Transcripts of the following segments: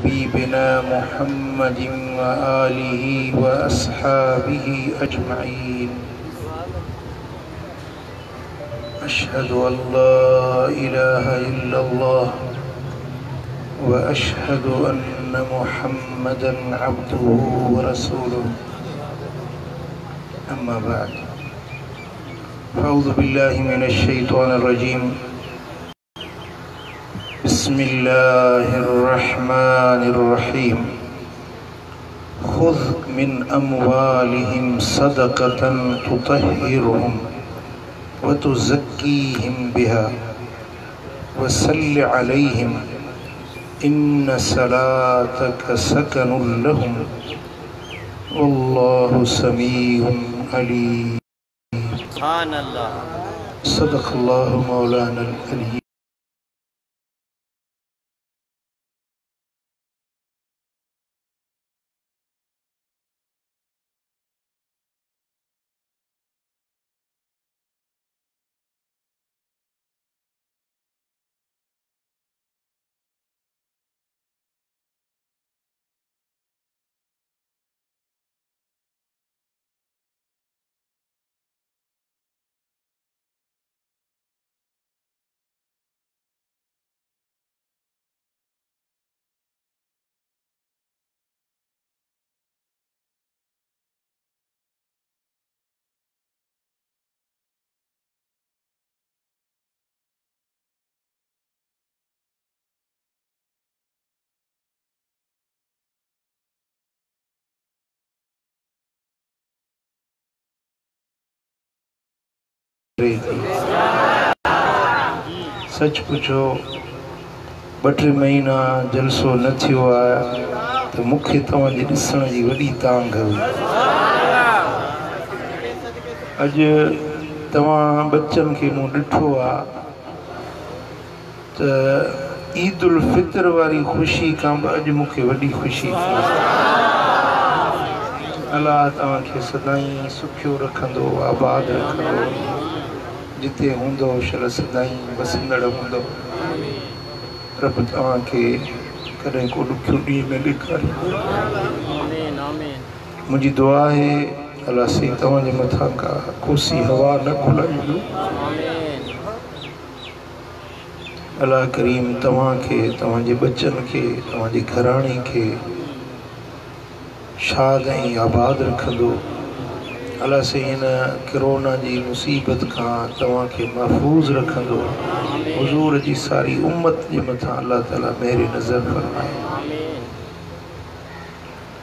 हबीबिना मुहम्मदिन व आलिहि व अस्हाबिहि अजमईन। अशहदु अल्ला इलाहा इल्लल्लाह व अशहदु अन्ना मुहम्मदन अब्दुहु व रसूलुहु। अम्मा बाद। अऊज़ु बिल्लाहि मिनश शैतानिर रजीम। बिस्मिल्लाहिर रहमानिर रहीम। खुज़ मिन अम्वालिहिम सदक़तन तुतहिरुहुम व तुज़क्कीहिम बिहा व सल्लि अलैहिम इन्न सलातक सकनुल लहुम वल्लाहु समीउन अलीम। सुभान अल्लाह। सदक़ल्लाहु मौलाना अल-अली। सच पुछो ॿ टे महीना जलसो न थियो आहे त मूंखे तव्हांजे ॾिसण जी वॾी तांघ हुई। अॼु तव्हां बच्चनि खे मूं ॾिठो आहे त ईद उल फितर वारी ख़ुशी खां बि अॼु मूंखे वॾी ख़ुशी थी। अलाह तव्हांखे सदाईं सुखियो रखंदो, आबाद रखंदो, जिते हूंदो शल सदाईं वसंदड़ हूंदो। रब तव्हांखे कॾहिं को ॾुखियो ॾींहुं न ॾेखारींदो। मुंहिंजी दुआ आहे अलाह साईं तव्हांजे मथां का कोसी हवा न घुलाईंदो। अलाह करीम तव्हांखे, तव्हांजे बच्चनि खे, तव्हांजे घराणे खे शाद ऐं आबाद रखंदो। अलाह साईं हिन कोरोना जी मुसीबत खां तव्हांखे महफ़ूज़ रखंदो। हुज़ूर जी सारी उम्मत जे मथां अल्लाह ताला मेहर नज़र फरमाए।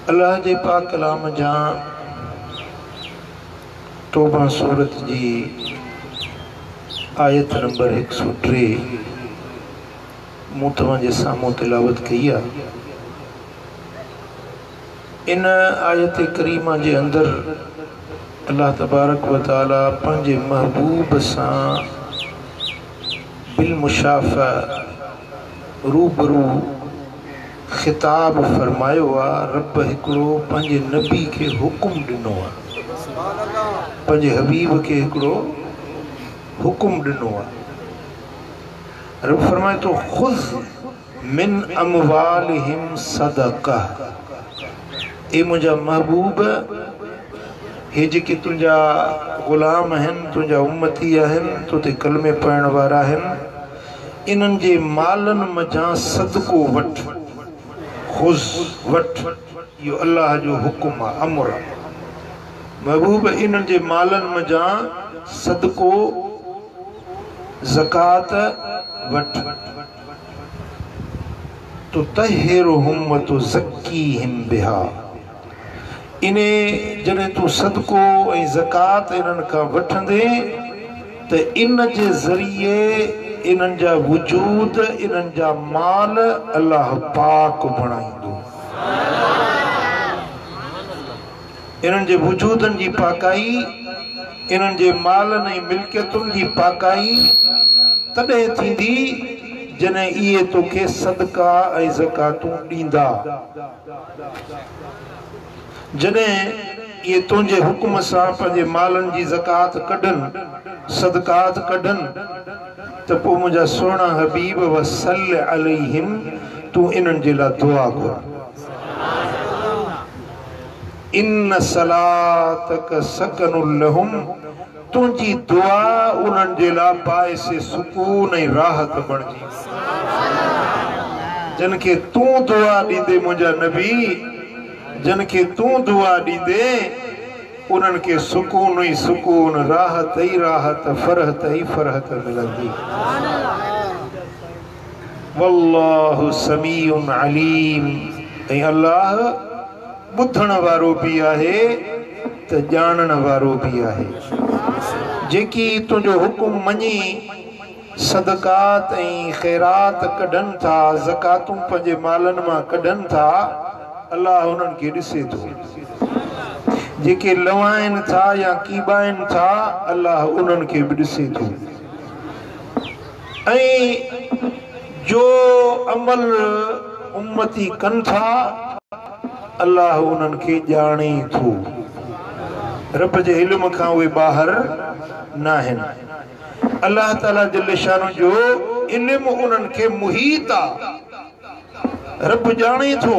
अल्लाह जे पाक कलाम जा तौबा सूरत जी आयत नंबर 103 मूं तव्हांजे साम्हूं तिलावत कई आहे। इन आयत करीमा जे अंदरि अल्लाह तबारक व ताला पंहिंजे महबूब सां बिलमुशाफ़ा रूबरू ख़िताब फरमायो आहे। रब हिकिड़ो पंहिंजे नबी खे हुकुम ॾिनो आहे, पंहिंजे हबीब खे हिकिड़ो हुकुम ॾिनो आहे। रब फरमाए थो ख़ुज़ मिन अम्वालिहिम सदक़ा। ए मुंहिंजा महबूब, हे जेके तुंहिंजा ग़ुलाम आहिनि, तुंहिंजा उम्मती आहिनि, तोते कलमे पढ़ण वारा आहिनि, इन्हनि जे मालनि मझां सदको वठ। ख़ुज़ वठ, इहो अल्लाह जो हुकुम आहे, अमर आहे। महबूब इन्हनि जे मालनि मझां सदको ज़कात वठ। तुतहिरुहुम व तुज़क्कीहिम बिहा। इने जॾहिं तूं सदको ऐं ज़कात इन्हनि खां वठंदे त इन जे ज़रिए इन्हनि जा वजूद, इन्हनि जा माल अल्लाह पाक बणाईंदो। इन्हनि जे वजूदनि जी पाकाई, इन्हनि जे मालनि ऐं मिल्कियतुनि जी पाकाई तॾहिं थींदी जॾहिं इहे तोखे सदका ऐं ज़कातूं ॾींदा। जॾहिं ये तुझे हुक्म सां पंहिंजे मालनि जी ज़कात कढनि, सदकात कढनि, त पोइ मुंहिंजा सुहिणा हबीब वसल अलैहिम, तू इन्हनि जे लाइ दुआ कर। इन्न सलातक सकनुल लहुम, तुंहिंजी दुआ उन्हनि जे लाइ बाइस सुकून ऐं राहत बणिजी। जिन खे तूं दुआ ॾींदे मुंहिंजा नबी, जिन खे तूं दुआ ॾींदे उन्हनि खे सुकून ई सुकून, राहत ई राहत, फरहत ई फरहत मिलंदी। वल्लाहु समीउन अलीम। ऐं अल्लाह ॿुधण वारो बि आहे त ॼाणण वारो बि आहे। जेकी तुंहिंजो हुकुम मञी सदकात ऐं ख़ैरात कढनि था, ज़कातूं पंहिंजे मालनि मां कढनि था, अल्लाह उन्हनि खे ॾिसे थो। जेके लवाइनि था या कीबाइनि था, अल्लाह उन्हनि खे बि ॾिसे थो। ऐं जो अमल उम्मती कनि था, अल्लाह उन्हनि खे ॼाणे थो। रब जे इल्म खां उहे ॿाहिरि न आहिनि। अल्लाह ताला जल्ल शानो जो इल्म उन्हनि खे मुहीत आहे। रब ॼाणे थो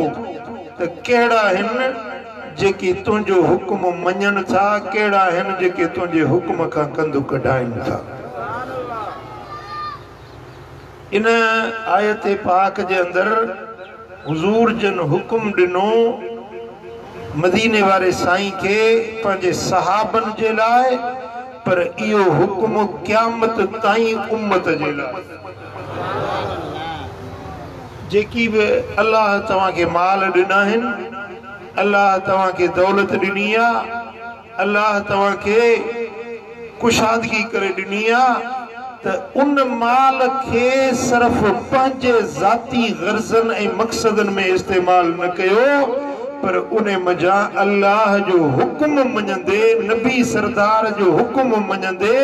त कहिड़ा आहिनि जेके तुंहिंजो हुकुम मञनि था, कहिड़ा आहिनि जेके तुंहिंजे हुकुम खां कंधु कढाइनि था। इन आयत पाक जे अंदरि हुजूर जन हुकुम ॾिनो मदीने वारे साईं खे पंहिंजे सहाबनि जे लाइ, पर इहो हुकुम क़यामत ताईं उम्मत जे लाइ। जेकी बि अल्लाह तव्हांखे माल ॾिना आहिनि, अल्लाह तव्हांखे दौलत ॾिनी आहे, अल्लाह तव्हांखे कुशादगी करे ॾिनी आहे, त उन माल खे सिर्फ़ पंहिंजे ज़ाती गर्ज़नि ऐं मक़सदनि में इस्तेमाल न कयो, पर उन मज़ा अल्लाह जो हुकुम मञंदे, नबी सरदार जो हुकुम मञंदे,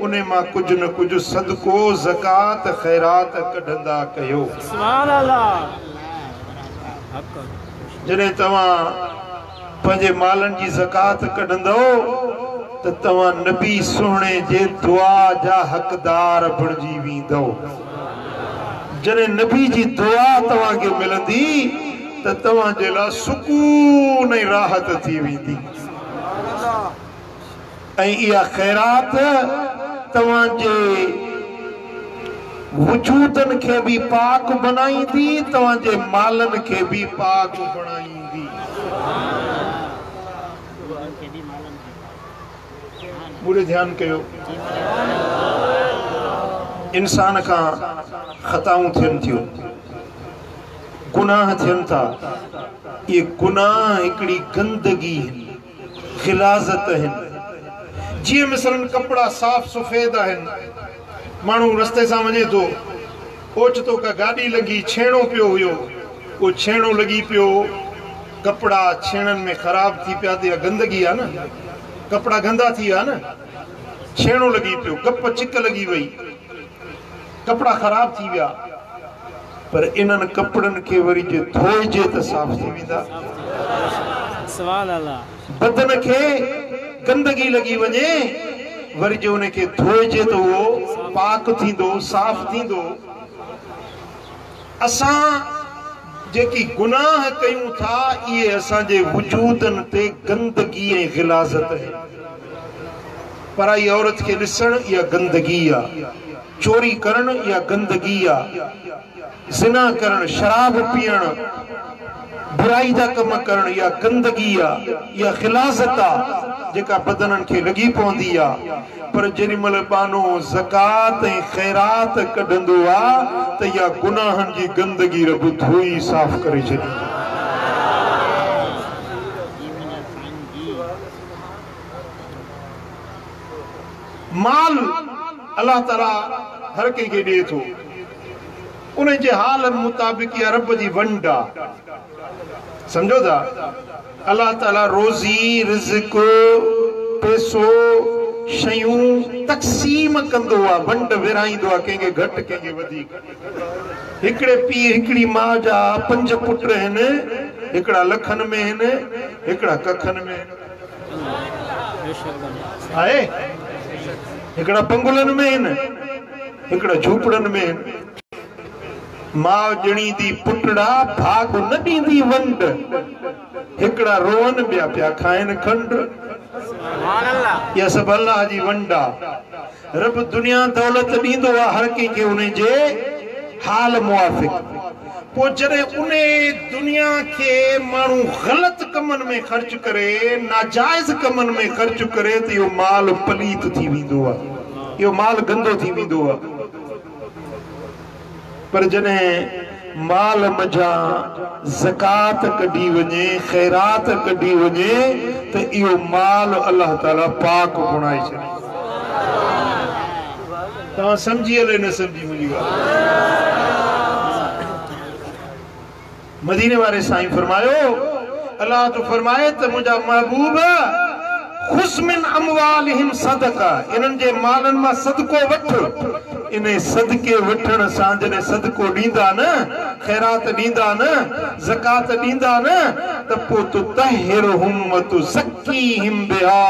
उन मां कुझु न कुझु सदको, ज़कात, ख़ैरात कढंदा कयो। सुभान अल्लाह। जॾहिं तव्हां पंहिंजे मालनि जी ज़कात कढंदो त तव्हां नबी सुहिणे जे दुआ जा हक़दार बणिजी वेंदो। जॾहिं नबी जी दुआ तव्हांखे मिलंदी त तव्हांजे लाइ सुकून ऐं राहत थी वेंदी। ऐं इहा ख़ैरात तव्हांजे वजूदनि खे बि पाक बनाईंदी, तव्हांजे मालनि खे बि पाक बणाईंदी। पूरे ध्यान कयो। इंसान खां ख़ताऊं थियनि थियूं, गुनाह थियनि था। ये गुनाह हिकिड़ी गंदगी आहिनि, गिलाज़त आहिनि। जीअं मिसलन कपिड़ा साफ़ सफ़ेद आहिनि, माण्हू रस्ते सां वञे थो, ओचितो का गाॾी लॻी, छेणो पियो हुयो, उहो छेणो लॻी पियो, कपिड़ा छेणनि में ख़राब थी पिया, त गंदगी आहे न, कपिड़ा गंदा थी विया न। छेणो लॻी पियो, गप चिक लॻी वई, कपिड़ा ख़राब थी विया, पर इन्हनि कपिड़नि खे वरी जे धोइजे त साफ़ थी वेंदा। सुभान अल्लाह। बदन खे गंदगी लॻी वञे, वरी जो उनखे धोइजे त उहो पाक थींदो, साफ़ थींदो। असां जेकी गुनाह कयूं था, इहे असांजे वजूदनि ते गंदगी ऐं गिलाज़त आहे। पराई औरत खे ॾिसण इहा गंदगी आहे, चोरी करण इहा गंदगी आहे, ज़िना करण, शराब पीअण, बुराई जा कम करण इहा गंदगी आहे, इहा गिलाज़त आहे जेका बदननि खे लॻी पवंदी आहे। पर जेॾी महिल बानो ज़कात ऐं ख़ैरात कढंदो आहे त इहा गुनाहनि जी गंदगी रब धोई साफ़ करे छॾी। माल अल्लाह ताला हर कंहिंखे ॾिए थो, उन जे हाल मुताबिक़ इहा रब जी वंड आहे। सम्झो था, अल्लाह ताला रोज़ी, रिज़्क़, पैसो, शयूं तक़सीम कंदो आहे, वंड विराईंदो आहे, कंहिंखे घटि कंहिंखे वधीक। हिकिड़े पीउ हिकिड़ी माउ जा 5 पुट आहिनि, हिकिड़ा लखनि में आहिनि, हिकिड़ा कखनि में आहे, हिकिड़ा बंगुलनि में आहिनि, हिकिड़ा झूपड़नि में आहिनि। मां जणी दी पुटड़ा भाग न दींदी वंड हिकड़ा रोवन बिया पिया खाइन खंड या सब अल्लाह जी वंडा रब दुनिया दौलत दींदो आ हर कंहिं खे उन जे हाल मुआफिक पो जरे उन दुनिया के मानू गलत कमन में खर्च करे नाजायज कमन में खर्च करे तो यो माल पलीत थी विंदो आ यो माल गंदो थी विंदो आ पर जने माल मजा ज़कात कढी वने खैरात कढी वने तो यो माल अल्लाह ताला पाक बणाई छे ता समझी ले न समझी मुझी मदीने वाले साईं फरमायो अल्लाह तो फरमाए तो मुझा महबूब खुश मिन अमवालिहिम सदका इनन जे मालन मा सदको वठ इने सदके वठण सां जने सदको दींदा न खैरात दींदा न ज़कात दींदा न त पो तो तहिरहुम तु ज़कीहिम बिहा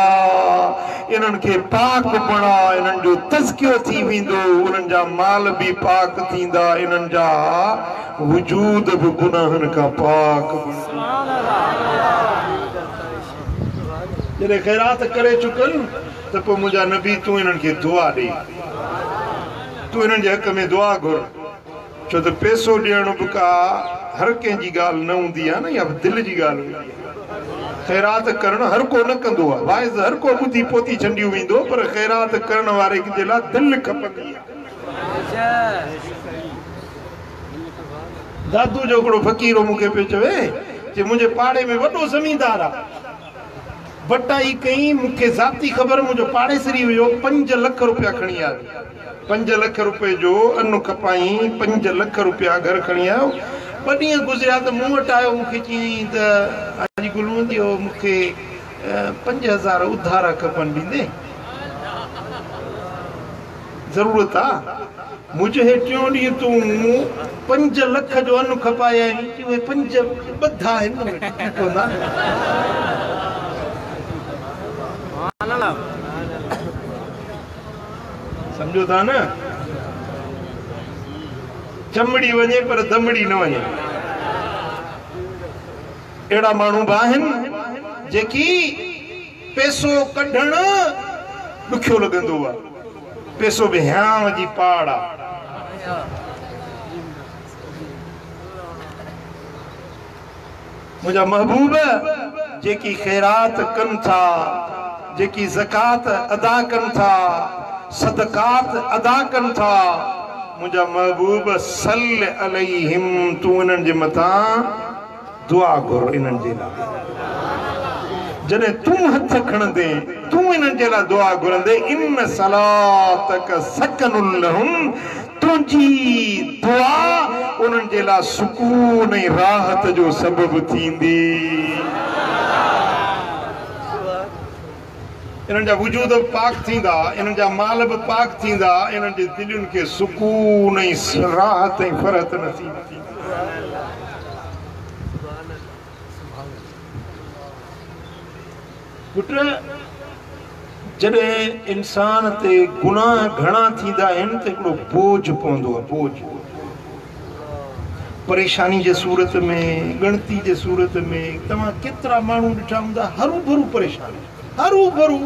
इनन के पाक बणा इनन जो तज़कियो थी विंदो उनन जा माल भी पाक थींदा इनन जा वजूद भी गुनाहन का पाक सुभान अल्लाह जने खैरात करे चुकन त पो मुझा नबी तू इनन के दुआ दे तू इनन जे हक में दुआ घुर छो त पैसो ॾियण बि का हर कंहिं जी ॻाल्हि न हूंदी आहे न या दिलि जी ॻाल्हि हूंदी आहे खैरात करण हर को न कंदो आहे वाइज़ हर को ॿुधी पोती छंडियूं वेंदो पर खैरात करण वारे जे लाइ दिलि खपंदी आहे दादू जो हिकिड़ो फ़क़ीरो मूंखे पियो चवे कि मुंहिंजे पाड़े में वॾो ज़मींदार आहे बटाई कई मूंखे ज़ाती ख़बर मुंहिंजो पाड़ेसरी हुयो 5 लख रुपया खणी आयो 5 लख रुपए जो अन्न खपाई 5 लख रुपया घर खणी आयो 2 ॾींहं गुज़रिया त मूं वटि आयो मूंखे चई त हाजी गुलवंती हो मूंखे 5000 उधारा खपनि ॾींदे ज़रूरत आहे मुझे हे 3 ॾींहं तूं 5 लख जो अन्न खपाया आहिनि उहे 5 ॿधा आहिनि समझो था न चमड़ी वने पर दमड़ी न वने एड़ा मानू बाहन जेकी पैसो कढण दुखियो लगंदो आ पैसो बि ह्यांव जी पाड़ा मुझा महबूब जेकी खैरात कन था जेकी ज़कात अदा कन था सदकात अदा कन था मुझा महबूब सल्ल अलैहिम तू इनन जे मथा दुआ घुर इनन जे लाइ जने तू हथ खणंदे तू इनन जे लाइ दुआ घुरंदे इन सलातक सकनुल लहुम तुंजी दुआ उनन जे लाइ सुकून ऐं राहत जो सबब थींदी इनन जा वजूद पाक थींदा इनन जा माल भी पाक थींदा इनन जे दिलुन के सुकून ऐं राहत ऐं फरहत नसीब थींदी पुट जॾहिं इंसान ते गुनाह घणा थींदा आहिनि त हिकिड़ो बोझ पवंदो आहे बोझ परेशानी जे सूरत में गणती जे सूरत में तव्हां केतिरा माण्हू ॾिठा हूंदा हरू भरू परेशानी हरू भरू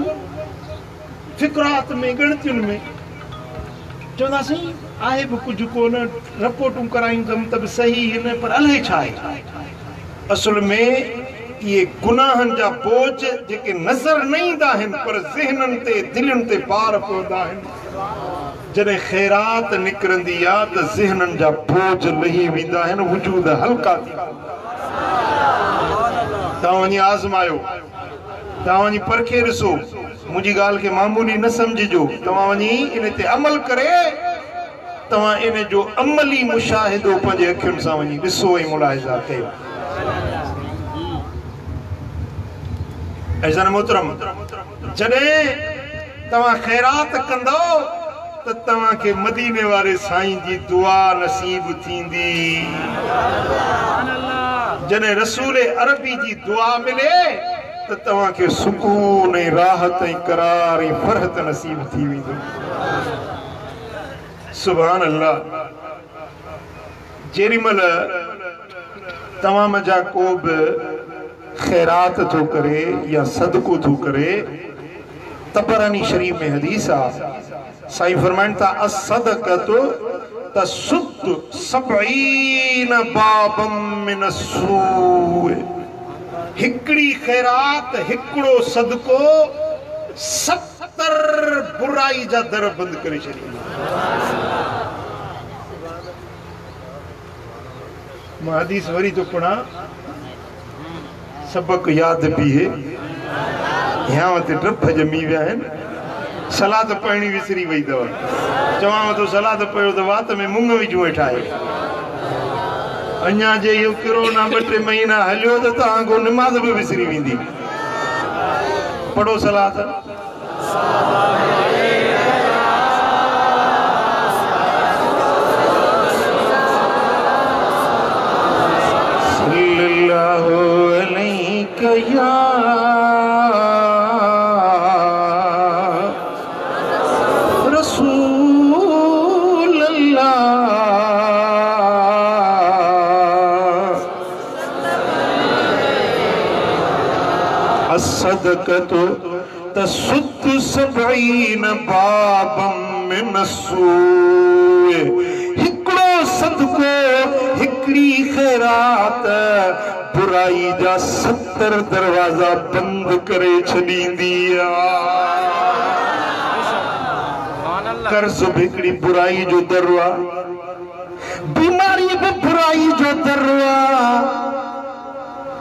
फिक्रात में गणतियुनि में चवंदासीं आहे बि कुझु कोन रिपोर्टूं कराईंदुमि त बि सही हिन पर अलाए छा आहे असल में ये गुनाहन जा बोझ जेके नज़र न ईंदा आहिनि पर ज़हननि ते दिलनि ते पार पवंदा आहिनि जॾहिं खैरात निकिरंदी आहे त ज़हननि जा बोझ लही वेंदा आहिनि वजूद हल्का थी तव्हां वञी आज़मायो तव्हां वञी परखे ॾिसो मुंहिंजी ॻाल्हि खे मामूली न सम्झिजो तव्हां वञी इन ते अमल करे तव्हां इन जो अमली मुशाहिदो पंहिंजे अखियुनि सां वञी ॾिसो ऐं मुलाहिज़ा कयो ऐज़न मोहतरम जॾहिं तव्हां खैरात कंदो त तव्हांखे मदीने वारे साईं जी दुआ नसीब थींदी जॾहिं रसूल अरबी जी दुआ मिले त तव्हांखे सुकून ऐं राहत ऐं करार ऐं फरहत नसीब थी वेंदो सुभान अल्लाह जेरीमल तमाम जा को भी खैरात तो करे या सदको तो करे तबरानी शरीफ में हदीस आ साईं फरमाइन था असदक़तु तसुद्दु सबईन बाबम मिन अस्सूए। हिकड़ी खैरात हिकड़ो सदको 70 बुराई जा दर बंद करे छड़ी। मां हदीस वरी तो पढ़ा सबक याद भी है यहाँ वते डप जमी विया आहिनि। सलाद पढ़णी विसरी वई अथव चवां तो सलाद पढ़ो तो वात में मुंग विझूं वेठा आहियो। अञा जे इहो कोरोना 2-3 महीना हलियो त तव्हां को निमाज़ भी विसरी वेंदी। पढ़ो सलाद। सल्लल्लाहु अलैका या रसूल अल्लाह। अस्सदक़तु तसुद्दु सबईन बाबम मिन अस्सूए। हिकड़ो सदको हिकड़ी खैरात बुराई जा 70 दरवाजा बंद करे छॾींदी आ। कर्ज हिकड़ी बुराई जो दरवा, बीमारी भी बुराई जो दरवा,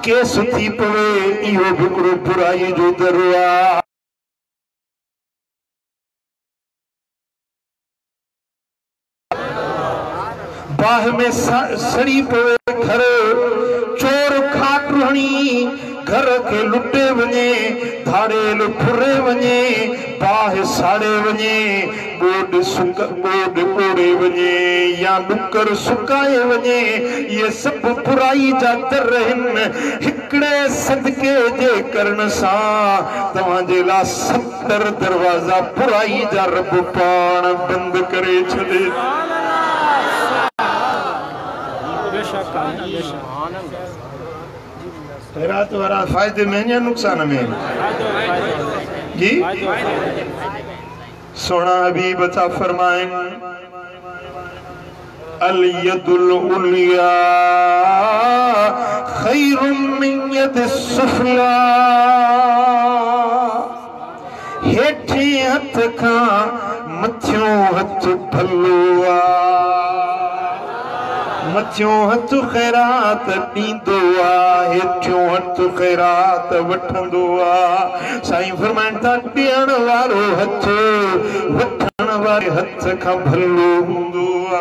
केस थी पवे इहो हिकड़ो बुराई जो दरवा। बाह में सड़ी पवे घर, चोर खाट हणी घर के लुटे वञे, धाड़ेल फुरे वञे, बाह साड़े वञे, गोड कोड़े वञे या नुकर सुकाए वञे। ये सब बुराई जा दर आहिनि। हिकड़े सदके जे करण सां तव्हांजे लाइ 70 दरवाजा बुराई जा रब पाण बंद करे छॾे। खैरात वारा फायदे में या नुकसान में जी? सोना हबीब अता फरमाएं अल यदुल उलिया खैरुम मिन यदिस सुफला। हेठे हथ खां मथियों हथ भलो आ। मथियों हथ खैरात ॾींदो आ, हेठियों हथ खैरात वठंदो आ। साईं फरमाइनि था ॾियण वारो हथ वठण वारे हथ खां भलो हूंदो आ।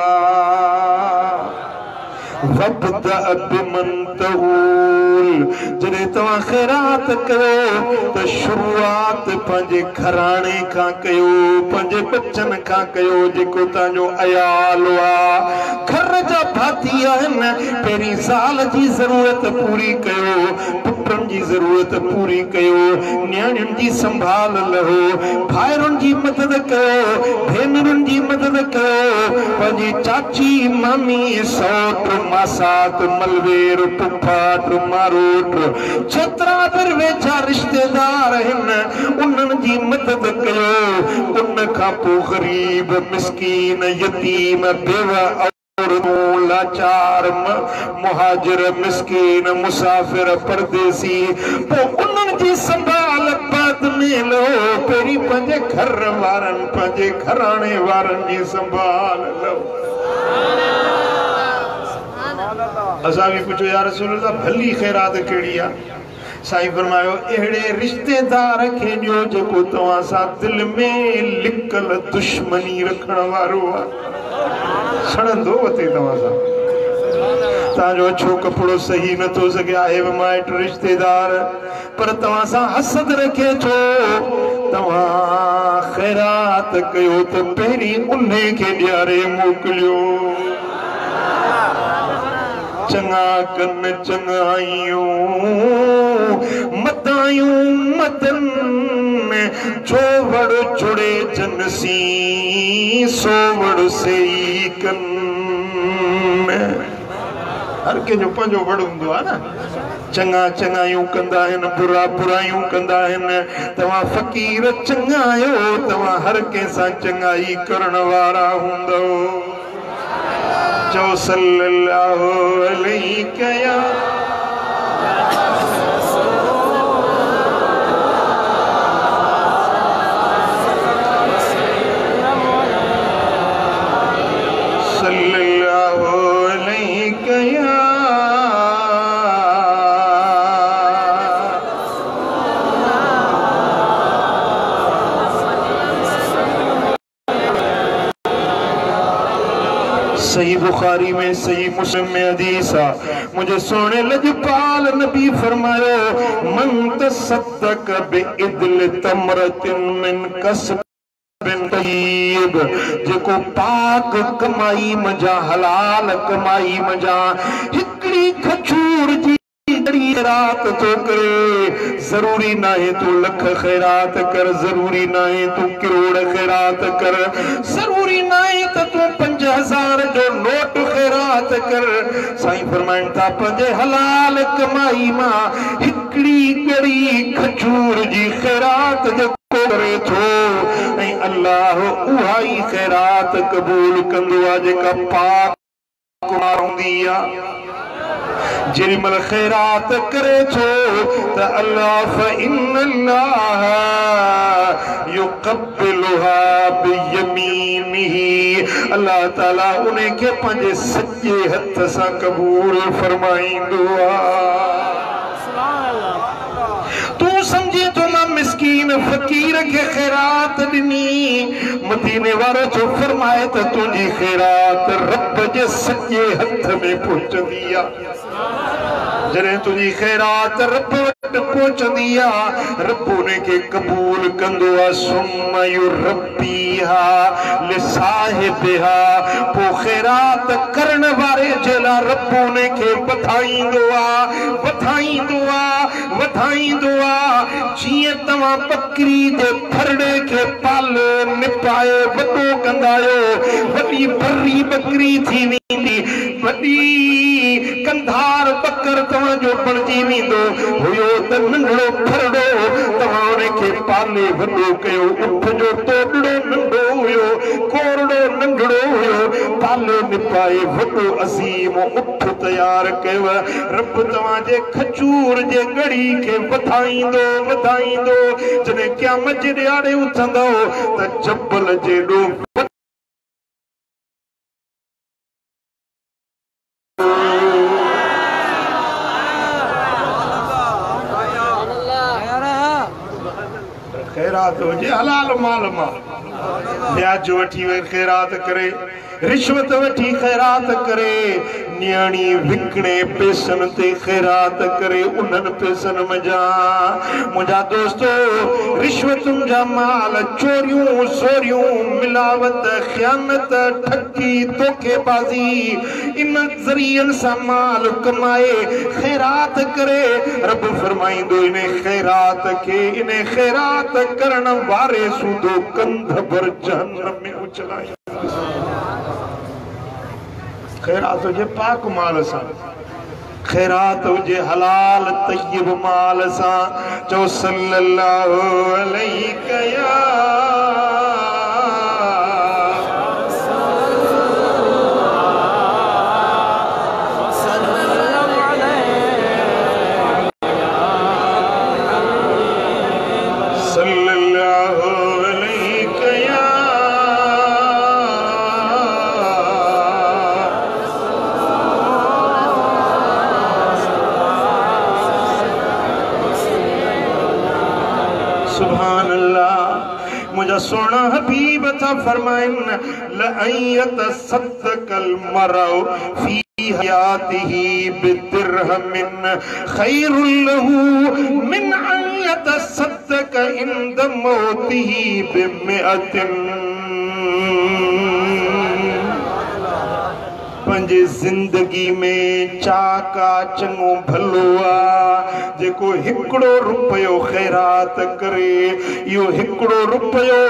वब्दा बिमन तऊल। जॾहिं तव्हां खैरात कयो त शुरूआत पंहिंजे घराणे खां कयो, पंहिंजे बच्चनि खां कयो। जेको तव्हांजो अयाल आ, घर जा भाती आहिनि, पहिरीं साल जी ज़रूरत पूरी कयो, पुटनि जी ज़रूरत पूरी कयो, न्याणियुनि जी संभाल लहो, भाइरुनि जी मदद कयो, भेनरुनि जी मदद कयो, पंहिंजी चाची मामी सौट मासात मलवेर पुफाट मारोट जेतिरा बि वेझा रिश्तेदार आहिनि उन्हनि जी मदद कयो। उन खां पोइ ग़रीब मिस्कीन यतीम बेवा लाचार मुहाजिर मिस्कीन मुसाफिर परदेसी पोइ उन्हनि जी संभाल बाद में लो। पहिरीं पंहिंजे घर वारनि पंहिंजे घराणे वारनि जी संभाल लो। असां भी पुछो या रसूल अल्लाह भली खैरात कहिड़ी आहे? साईं फरमायो अहिड़े रिश्तेदार खे ॾियो जेको तव्हां सां दिल में लिकल दुश्मनी रखण वारो आहे। सड़ंदो वते तव्हां सां, तव्हांजो अछो कपिड़ो सही नथो सघे, आहे बि माइट रिश्तेदार, पर तव्हां सां हसद रखे छो? तव्हां खैरात कयो त पहिरीं उन्हे खे ॾियारे मोकिलियो। चंगा कन चंगायूं मदायूं मदन जो वड़ जुड़े जनसी सो वड़ से कन। हर के जो पंजो बड़ो हुंदो आहे न चंगा चंगायूं कंदा आहिनि बुरा बुरायूं कंदा आहिनि तव्हां फ़कीर चंगा आहियो तव्हां हर कंहिंसां चंगाई करण वारा हूंदो चओ सल्लल्लाहु अलैहि कया सही बुखारी में सही मुस्लिम में हदीस है मुझे सोने लजपाल नबी फरमायो मन तसद्दक बिइदल तमरतिन मिन कसबिन तय्यब जेको पाक कमाई मजा हलाल कमाई मजा हिकड़ी खजूर जी खैरात तो करे जरूरी ना है तू लख खैरात कर जरूरी ना है तू करोड़ खैरात कर जरूरी ना है तो तू 5000 जो नोट खैरात कर साईं फरमाइन था पंजे हलाल कमाई मां हिकड़ी गड़ी खजूर जी खैरात जो करे थो ऐं अल्लाह उहाई खैरात कबूल कंदो आ जेका पाक मारूंदी आ जिमल खैरात करे थो त अल्लाह फइन्नल्लाह युक़ब्बिलुहा बियमीनिही अल्लाह ताला उन्हें के पंजे सच्चे हथ सां कबूल फरमाईंदो आ तू समझे तो ना मिस्कीन फकीर के खैरात दिनी मदीने वारो जो फरमाए तो तुझी खैरात रब जे सच्चे हथ में पहुंचदी आ जरे तुझी खैरात रब वट पहुंचदी आ रब ने के कबूल कंदो आ सुम्मा युरब्बीहा लिसाहिबिहा पो खैरात करण वारे जेला रब ने के बधाईंदो आ जिए तवा बकरी दे फरड़े के पाले निपाए वडो कंदायो वडी बर्री बकरी थी वींदी वडी कंधार बकर तवा जो बणजी वींदो हुयो त नंढड़ो फरड़ो तवा ने के पाले वडो कयो उठ जो तोड़ो नंढो हुयो कोरड़ो नंढड़ो हुयो पाले निपाए वडो अजीम उठ तैयार कयो रब तवा जे खजूर जे गड़ी के वधाईंदो जने क़यामत जे ॾियारे उथंदो त जबल जेडो खैरात हुजे हलाल माल मां ब्याज वठी खैरात करे रिश्वत वठी खैरात करे न्याणी विकणे पैसन ते खैरात करे उन्हनि पैसन मजा मुंहिंजा दोस्तो रिश्वतुन जा माल चोरियूं सोरियूं मिलावत ख़यानत ठगी धोखेबाज़ी इन ज़रियन सां माल कमाए खैरात करे रब फरमाईंदो इन खैरात के इन खैरात करण वारे सूदो कंध भर जहन्नम में उछलाए खैरात हुजे पाक माल सां खैरात हुजे हलाल तय्यब माल सां चओ सल्लल्लाहु अलैहि कया सोना हबीब था फरमाइन लअयत सद्दकल मरउ फी हयातिही बिदिरहमिन खैरुल लहू मिन अन यतसद्दक इंद मौतिही बिमिअतिन पंजे जिंदगी में चाका चंगो भलो आ जेको हिकड़ो रुपयो खैरात करे यो हिकड़ो रुपयो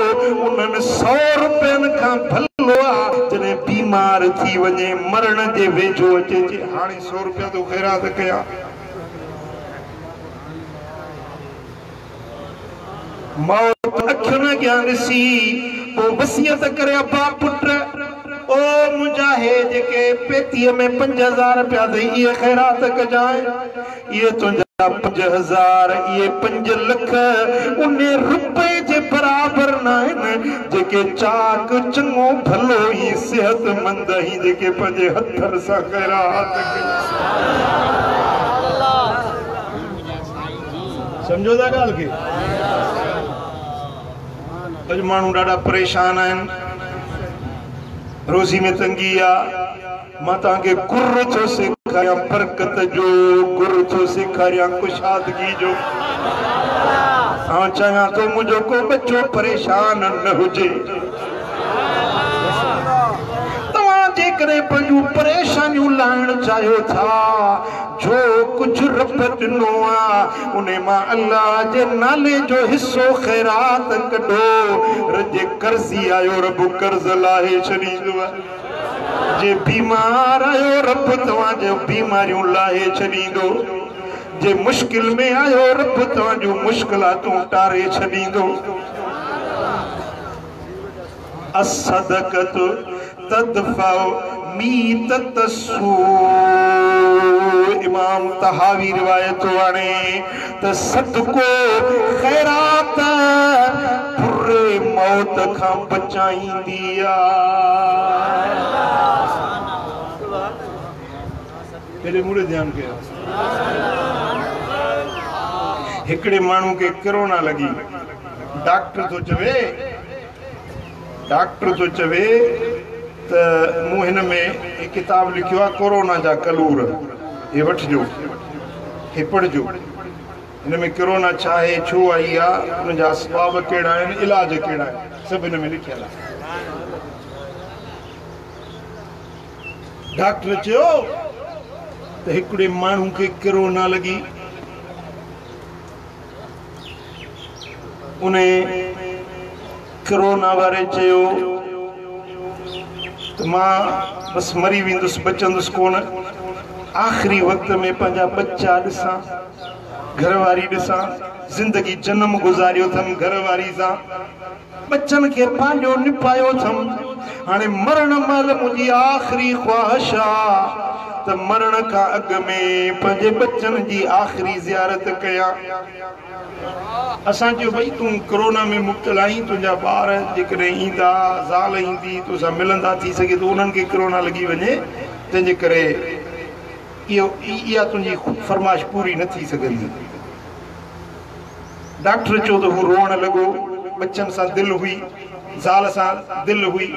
उन्हनि 100 रुपयन का भलो जने बीमार थी वने मरण जे वेझो अचे जे हाणे 100 रुपया तो खैरात कया मौत अखियुनि अॻियां ॾिसी पोइ वसियत करे अब्बा पुट ओ मुंहिंजा जेके पेतीअ में 5000 रुपया अथई इहे ख़ैरात कजांइ इहे तुंहिंजा 5000 इहे 5 लख उन रुपए जे बराबर न आहिनि जेके चाक चङो भलो ई सेहतमंद ई जेके पंहिंजे हथनि सां ख़ैरात सम्झो था ॻाल्हि खे अॼु माण्हू ॾाढा परेशान आहिनि रोज़ी में तंगी आहे मां तव्हांखे गुर थो सेखारियां बरकत जो गुर थो सेखारियां कुशादगी जो चाहियां थो मुंहिंजो को बच्चो परेशान न हुजे तव्हां जेकॾहिं पंहिंजूं परेशानियूं लाहिण चाहियो था जो कुछ रब ॾिनो आहे उन मां अल्लाह जे नाले जो हिस्सो ख़ैरात कढो रजे कर्ज़ी आयो रब कर्ज़ लाहे छॾींदो आहे जे बीमार आयो रब तव्हांजो बीमारियूं लाहे छॾींदो जे मुश्किल में आयो रब तव्हांजूं मुश्किलातूं टारे छॾींदो असदक़त तदफ़उ मीतत सू इमाम तहावी रिवायत वाणे त सदको खैरात बुरे मौत खां बचाईंदी आहे तेरे मुड़े ध्यान कयो हिकड़े माण्हू के कोरोना लगी डॉक्टर तो चवे त मूं हिन में एक किताब लिखियो आहे कोरोना जा कलूर ये वठिजो हे पढ़जो हिन में कोरोना छा आहे छो आई आहे उन जा असबाब कहिड़ा आहिनि इलाज कहिड़ा आहिनि सभु हिन में लिखियल आहे डॉक्टर चयो त हिकिड़े माण्हू खे कोरोना लॻी उन कोरोना वारे चयो त मां बस मरी वेंदुसि बचंदुसि कोन आखिरी वक्त में पंहिंजा बच्चा ॾिसां घरवारी ॾिसां ज़िंदगी जन्म गुज़ारियो अथमि घरवारी सां बच्चनि खे पंहिंजो निभायो अथमि हाणे मरण महिल मुंहिंजी आख़िरी ख़्वाहिश आहे त मरण खां अॻु में पंहिंजे बच्चनि जी आख़िरी ज़ियारत कयां असां चयो भई तूं कोरोना में मुब्तला आहीं तुंहिंजा ॿार जेकॾहिं ईंदा ज़ाल ईंदी तोसां मिलंदा थी सघे त उन्हनि खे कोरोना लॻी वञे तंहिंजे करे इहा तुंहिंजी फरमाइश पूरी न थी सघंदी डॉक्टर चयो त हू रोअण लॻो बच्चनि सां दिलि हुई ज़ाल सां दिलि हुई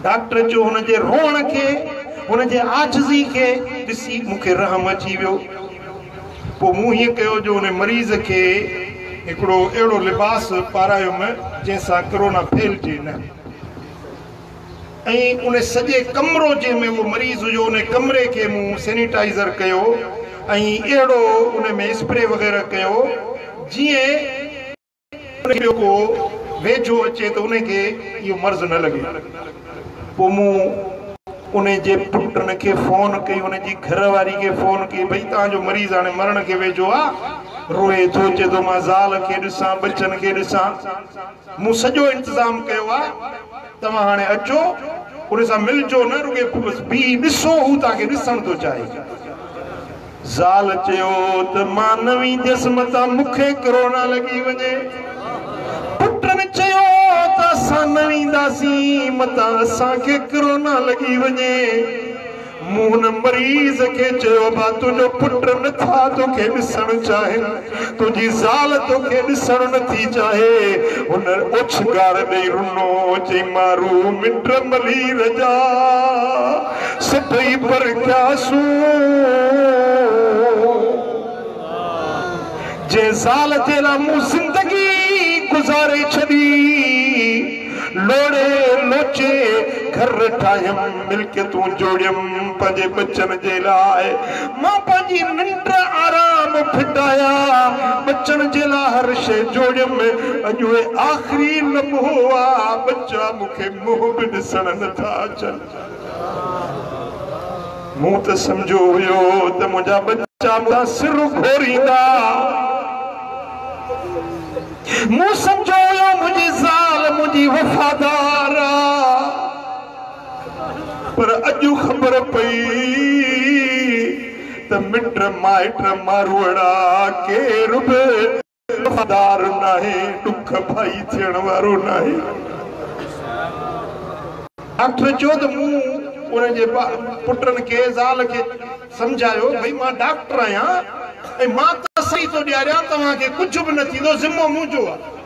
डॉक्टर चयो हुनजे रोअण खे हुनजे आजिज़ी खे ॾिसी मूंखे रहम अची वियो पोइ मूं हीअं कयो जो उन मरीज़ खे हिकिड़ो अहिड़ो लिबास पारायुमि जंहिंसां कोरोना फैलिजे न ऐं उन सॼे कमरो जंहिंमें उहो मरीज़ हुयो उन कमरे खे मूं सैनिटाइज़र कयो ऐं अहिड़ो उन में स्प्रे वग़ैरह कयो जीअं को वेझो अचे त उनखे इहो मर्ज़ न लॻे पोइ मूं उन जे पुटनि खे फ़ोन कई उनजी घरवारी खे फ़ोन कई भई तव्हांजो मरीज़ हाणे मरण खे वेझो आहे रोए थो चए थो मां ज़ाल खे ॾिसां बच्चनि खे ॾिसां मूं सॼो इंतज़ाम कयो आहे तव्हां हाणे अचो उन सां मिलजो न रुगे बि ॾिसो हू तव्हांखे ॾिसण थो चाहे ज़ाल चयो त मां न वेंदसि मतां मूंखे कोरोना लॻी वञे पुटनि चयो त असां न वेंदासीं मतां असांखे कोरोना लॻी वञे मूं हुन मरीज़ खे चयो भा तुंहिंजो पुट नथा तोखे ॾिसणु चाहिनि तुंहिंजी ज़ाल तोखे ॾिसणु नथी चाहे हुन ओछगार ॾेई रुनो चई मारू मिट मली रजा सभई परखियासूं जे ज़ाल जे लाइ मूं ज़िंदगी गुज़ारे छॾी लोड़े लोचे घर ठाहियम मिल्कियतूं जोड़ियम पंहिंजे बच्चनि जे लाइ मां पंहिंजी निंड आराम फिटाया बचन जेला हर शे जोड़म अजो आखिरी लम्हो आ बच्चा मुखे मुंह भी दिसण नथा अचन मूं त समझो हुयो त मुंहिंजा बच्चा मुंहिंजा सिर घोरींदा मूं समझो हुयो मुंहिंजी ज़ाल मुंहिंजी वफ़ादार पर अॼु ख़बर पई त मिट माइट मारुड़ा केरु बि वफ़ादार नाहे दुख भाई थियण वारो नाहे डॉक्टर चयो त मूं उनजे पुटनि खे ज़ाल खे समझायो भई मां डॉक्टर आहियां ऐं मां त सही थो ॾियारियां तव्हांखे कुझु बि न थींदो ज़िम्मो मुंहिंजो आहे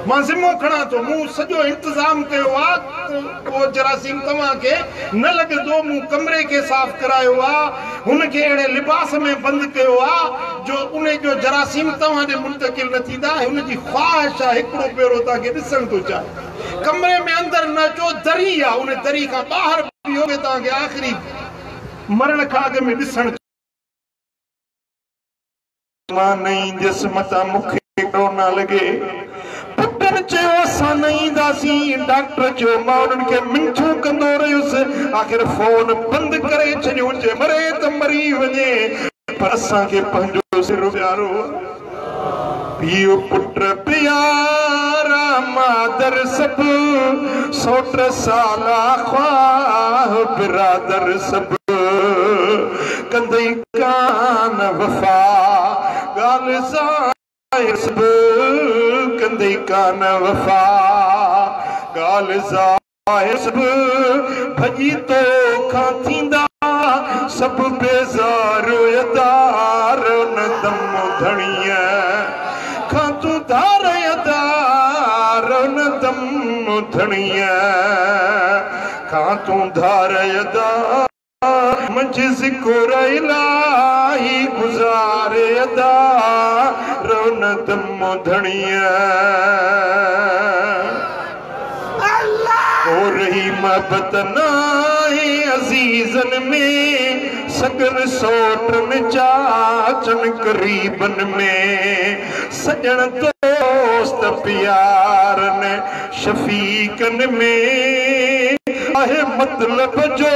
मां ज़िम्मो खणा थो मूं सॼो इंतज़ाम कयो आहे उहो जरासीम तव्हांखे न लॻंदो मूं कमरे खे साफ़ करायो आहे हुनखे अहिड़े लिबास में बंदि कयो आहे जो उन जो जरासीम तव्हां ॾे मुंतकिल न थींदा हुनजी ख़्वाहिश आहे हिकिड़ो पहिरों तव्हांखे ॾिसण थो चाहे कमरे में अंदरि न अचो दरी आहे उन दरी खां ॿाहिरि बीहो तव्हांखे आख़िरी मरण खां अॻु में ॾिसण मां न ईंदसि मतां मूंखे कोरोना लॻे पुटनि चयो असां न ईंदासीं डॉक्टर चयो मां उन्हनि खे मिंठूं कंदो रहियुसि आख़िर फोन बंदि करे छॾियो जे मरे त मरी वञे पर असांखे पंहिंजो सिर प्यारो पियो पुट प्यारा मादर सब सोट साला ख्वाह बिरादर सब कंदई कान वफा गाल ज़ाहिर सब कंदई कान वफा गाल ज़ाहिर सब भजी तो खां थींदा सब बेज़ार यदार न दम धणीअ खां तू धार यदार न दम धणीअ खां तू धार यदार मुझे ज़िक्र इलाही गुज़ारे अदा रोन दम धणीअ हो रही महबत नाहे अज़ीज़न में सगन सोटन चाचन करीबन में सजन दोस्त प्यारन शफीकन में आहे मतलब जो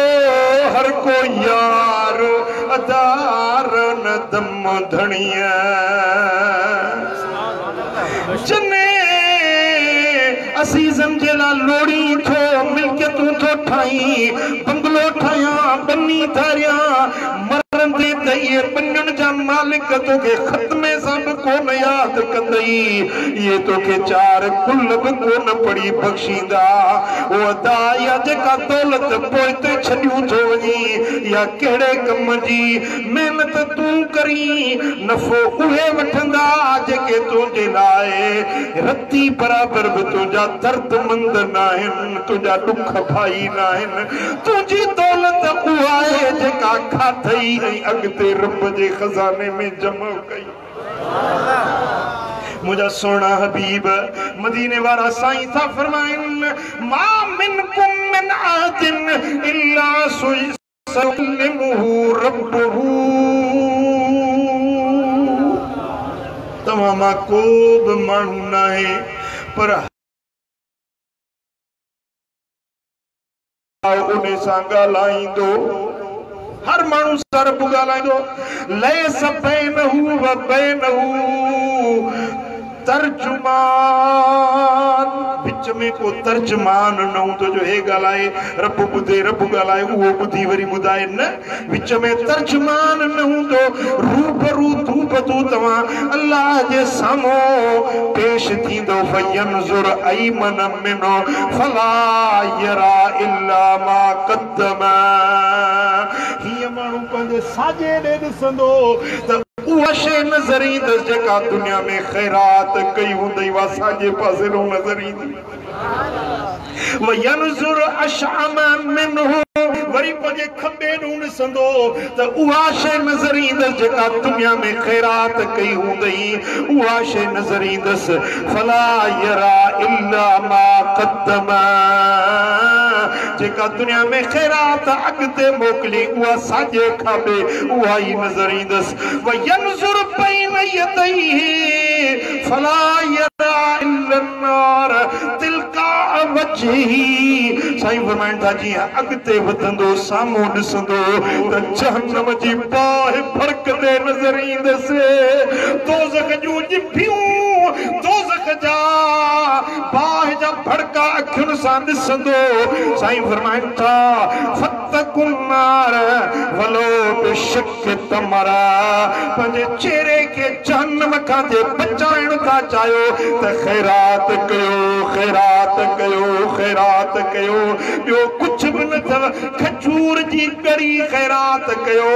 हर को यार अदार न दम धणीअ जने असीज़न जे ला लोड़ी थो मिल्कियतूं थो ठाही बंगलो ठाहियां बनी धारियां मरंदे त इहे बनियुनि जा मालिक तोखे ख़त में सां बि कोन यादि कंदई इहे तोखे चार कुल बि कोन पढ़ी बख़्शींदा उहो अदा या जेका दौलत पोइ छॾियूं थो वञी या कहिड़े कम जी महिनत तूं करी नफ़ो उहे वठंदा जेके तुंहिंजे लाइ रती बराबरि बि तुंहिंजा दर्दमंद न आहिनि तुंहिंजा ॾुख भाई न आहिनि तुंहिंजी दौलत उहा आहे जेका खाधई ऐं अॻिते रब जे खज़ाने में जमा कई मुझा सोना हबीब मदीने वाला साईं था फरमाइन मा मिनकुम मिन आदिन इल्ला सुयसल्लिमुहु रब्बुहु तमामा को भी मानू नाहे पर उन्हें सां ॻाल्हाईंदो हर मानू सां रब ॻाल्हाईंदो लैस बैनहु व बैनहु तर्जुमान विच में को तर्जुमान न हूंदो जो हे ॻाल्हाए रब ॿुधे रब ॻाल्हाए उहो ॿुधी वरी ॿुधाए न विच में तर्जुमान न हूंदो रूबरू तू तव्हां अल्लाह जे साम्हूं पेश थींदो फयनज़ुर अयमन मिनो फला यरा इल्ला मा क़द्दम हीअ माण्हू पंहिंजे साॼे ॾे ॾिसंदो त उहा शइ नज़र ईंदसि जेका दुनिया में ख़ैरात कई हूंदई उहा साॼे पासे ॾों नज़र ईंदी वयनज़ुर अशअम मिनहु वरी पंहिंजे खॿे ॾों ॾिसंदो त उहा शइ नज़र ईंदसि जेका दुनिया में ख़ैरात कई हूंदई उहा शइ नज़र ईंदसि फला यरा इल्ला मा क़द्दम जेका दुनिया में खैरात अगते मोकली उहा साजे खाबे उहा ही नजर ईंदस व यनजुर बैन यदैहि फला यरा इल्ला नार तिलका वजही। साईं फरमाइनि था जी अगते वधंदो सामो ॾिसंदो त जहन्नम जी बाहि फड़कदे नजर ईंदस। दोज़ख जूं जिभियूं दोज़ख जा बाहि जा फड़का अखियुनि सां ॾिसंदो। साईं फरमाइनि था फत्तकुन नार वलो बिशक तमरा। पंहिंजे चेहरे खे जहन्नम खां जे बचाइण था चाहियो त खैरात कयो खैरात कयो खैरात कयो। ॿियो कुझु बि न अथव खजूर जी कड़ी खैरात कयो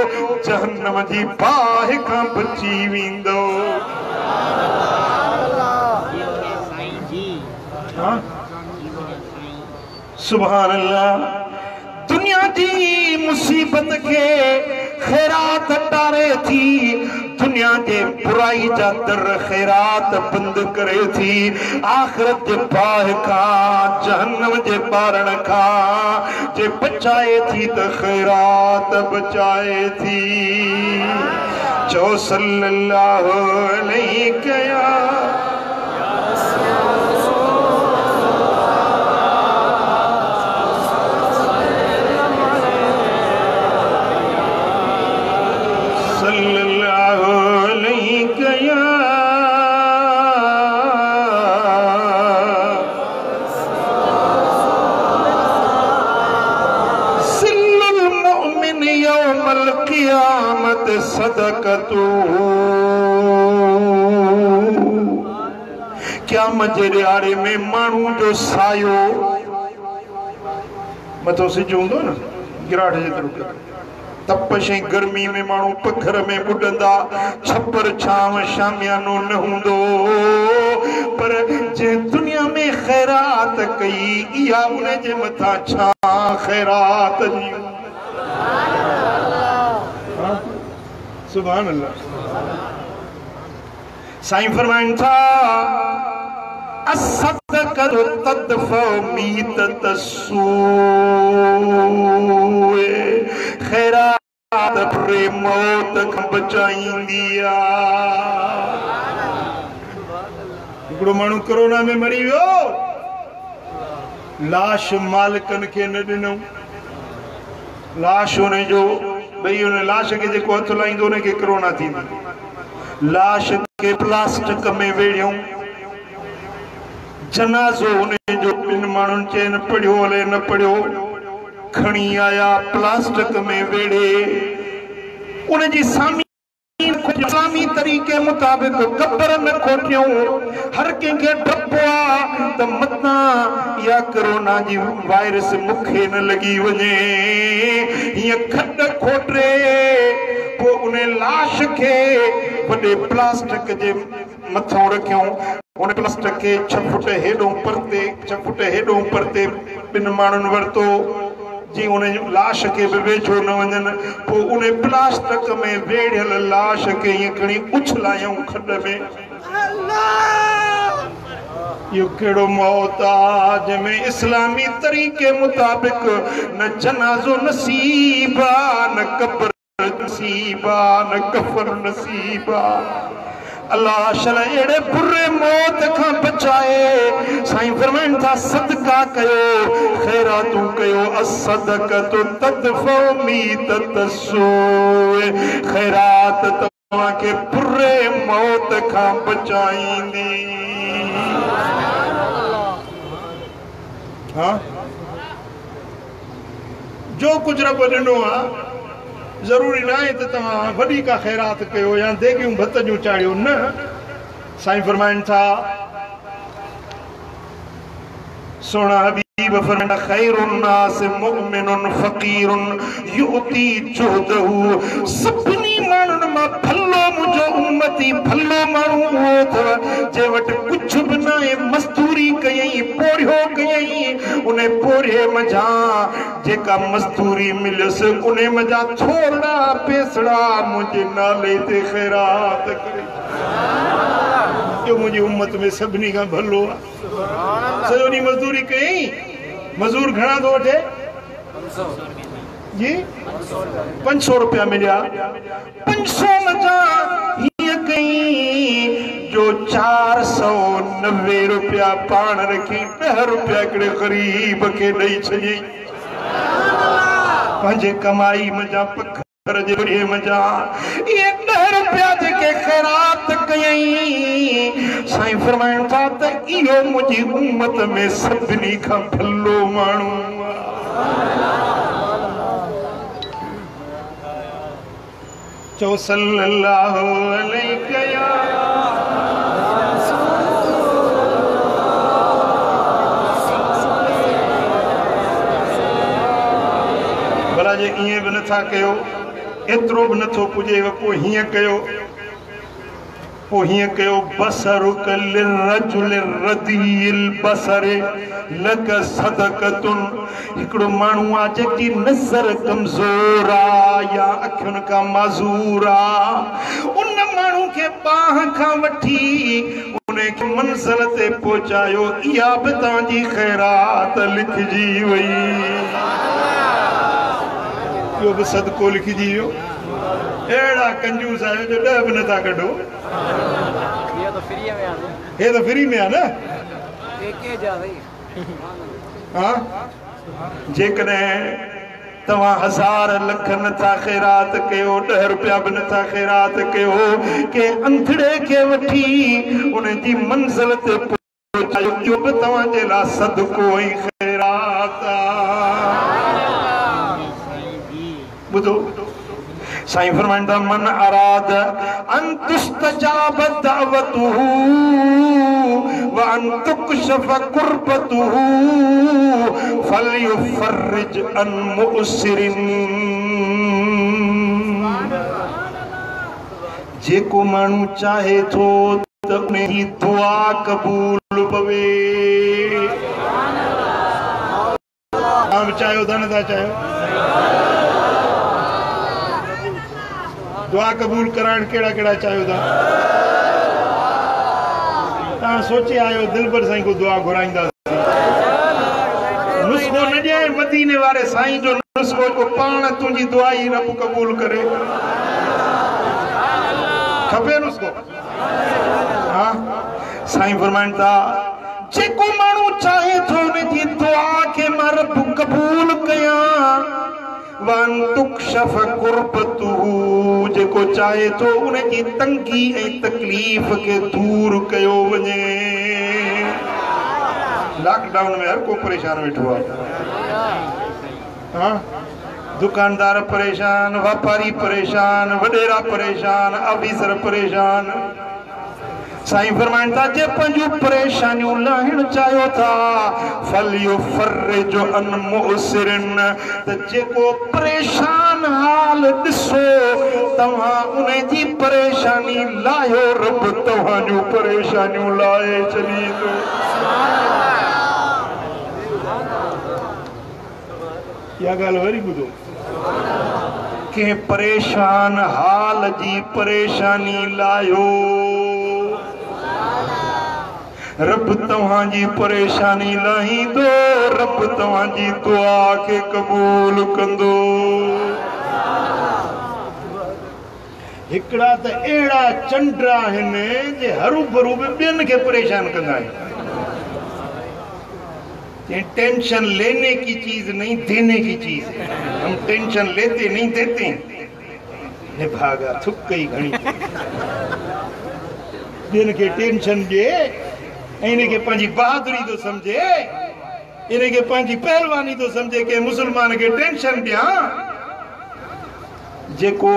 जहन्नम जी बाहि खां बची वेंदो। सुभान अल्लाह। दुनिया जी मुसीबत के खैरात टारे थी दुनिया के बुराई जा दर खैरात बंद करे थी। आखिरत जे बाहि खां जहन्नम जे ॿारनि खां जे बचाए थी त खैरात बचाए थी। चो सल्लल्लाहु अलैहि कया सदकतू। क़यामत जे ॾियारे में माण्हू जो सायो मथो सिज हूंदो न गिराट जेतिरो तपश ऐं गर्मी में माण्हू पखर में ॿुॾंदा छपर छांव शामियानो न हूंदो। पर जे दुनिया में खैरात कई इहा उन जे मथां छा खैरात जी। सुभान अल्लाह। साईं फरमाइनि था असदक़तु तदफ़उ मीतत सूए। खैरात बुरे मौत खां बचाईंदी आहे। हिकिड़ो माण्हू कोरोना में मरी वियो लाश मालिकनि खे न ॾिनऊं। लाश हुन जो भई उन लाश के जेको हथ लाइंदो उन के कोरोना थींदी। लाश के प्लास्टिक में वेड़ियूं जनाज़ो उन जो ॿिनि माण्हुनि चइनि पढ़ियो हले न पढ़ियो खणी आया प्लास्टिक में वेड़े उन जी सामी इस्लामी तरीके मुताबिक कब्र में खोटियूं। हर कंहिंखे डपो आहे त मतां या कोरोना जी वायरस मूंखे न लॻी वञे हीअं खॾ खोटे पोइ उन लाश खे वॾे प्लास्टिक जे मथां रखियूं। उन प्लास्टिक खे 6 फुट हेॾो परते ॿिनि माण्हुनि वरितो जी उन लाश के भी वेझो न वञनि। पोइ उन प्लास्टिक में वेड़ियल लाश के ईअं खणी उछलायूं खॾ में। इहो कहिड़ो मौत आहे जंहिंमें इस्लामी तरीक़े मुताबिक न जनाज़ो नसीब आहे न कब्र नसीब आहे न कफन नसीब आहे। अल्लाह शला एड़े बुरे मौत खां बचाए। साईं फरमाइनि था सदका कयो खैरातूं कयो असदक़तु तदफ़उ मीतत सूए। खैरात तव्हांखे बुरे मौत खां बचाईंदी। हाँ जो कुछ रब ॾिनो आहे जरूरी ना है तो तव्हां वॾी का खैरात कयो या देगियूं भत जूं चाढ़ियो न। साईं फरमाइनि था सोना हबीब फरमाइनि खैरुन नास मुमिनुन फकीरुन युती जुहदहु। सभिनी माण्हुनि मां भलो मुंहिंजो उम्मती भलो माण्हू उहो अथव जे वटि कुझु बि न आहे मज़दूरी कयई पोरियो कयई उन पोरे मज़ा जेका मज़दूरी मिलियसि उन मज़ा थोरा पैसड़ा मुंहिंजे नाले ते खैरात करे। जो मुंहिंजी उम्मत में सभिनी खां भलो आहे। सॼो ॾींहुं मज़दूरी कयई मजूर घणा तो वठे जी 500 रुपया मिलिया 500 मजा ये कहीं जो 490 रुपया पान रखी 10 रुपया कड़े गरीब के नहीं छे पंजे कमाई मजा पखर जे मजा ये 10 रुपया के खैरात कयई साईं फरमाइण था त इहो मुझी उम्मत में सभिनी का भलो मानू चो सल्लल्लाहु अलैहि भला जे इएं भी नथा कयो एतिरो भी नथो पुजे पोइ हीअं कयो बसरुक लिर्रजुल रदील बसरे लक सदकतुन हिकड़ो माण्हू आ जेकी नज़र कमज़ोर आ या अखियुनि का माज़ूर आ उन माण्हू के बाह खां वठी उन्हें के मंज़िल ते पहुचायो इहा बि तव्हांजी ख़ैरात लिखजी वई इहो बि सदको लिखजी वियो एड़ा कंजूस आयो जो 10 भी नथा कढो ये तो फ्री में आ ना हाँ जेकॾहिं तव्हां 1000 लख नथा ख़ैरात कयो 10 रुपया भी नथा ख़ैरात कयो के अंधड़े के वठी उन जी मंज़िल ते पहुचायो इहो बि तव्हांजे लाइ सदको ऐं ख़ैरात बुधो साईं फरमाइंदा मन अराद अन तुस्तजाब दावतुहु व अन तुकशफ कुर्बतुहु फलयुफर्रिज अन मुअसिरिन जेको माण्हू चाहे थो त उनजी दुआ कबूल पवे आप चाहो था नथा चाहो दुआ कबूल कराइण केड़ा केड़ा चाहो था तव्हां सोचे आयो दिलबर साईं को दुआ घुराईंदा नुस्खो न ॾिए मदीने वारे साईं जो नुस्खो को पाण तुंहिंजी दुआ ही रब कबूल करे खपे नुस्खो हाँ साईं फरमाइनि था जेको माण्हू चाहे थो उनजी दुआ के मां रब कबूल कयां वन तुकशफ कुर्बतुहु जेको चाहे तो उनकी तंगी ऐं तकलीफ के दूर कयो वञे लॉकडाउन में हर को परेशान वेठो हाँ दुकानदार परेशान व्यापारी परेशान वडेरा परेशान ऑफिसर परेशान साईं फरमाइनि था जे पंहिंजूं परेशानियूं लाहिण चाहियो था फलयुफर्रिज अन मुअसिरिन त जेको परेशान हाल ॾिसो तव्हां उन जी परेशानी लाहियो रब तव्हांजूं परेशानियूं लाहे छॾींदो इहा ॻाल्हि वरी ॿुधो कंहिं परेशान हाल जी परेशानी लाहियो रब तव्हांजी परेशानी लाहींदो रब तव्हांजी दुआ के कबूल कंदो हिकड़ा त अहिड़ा चंड आहिनि जे हरू भरू बि ॿियनि खे परेशान कंदा आहिनि टेंशन लेने की चीज नहीं देने की चीज है हम टेंशन लेते नहीं देते निभागा थुक कई घणी ॿियनि खे टेंशन ॾे इनके पंहिंजी बहादुरी तो समझे इनके पंहिंजी पहलवानी तो समझे के मुसलमान के टेंशन दिया जेको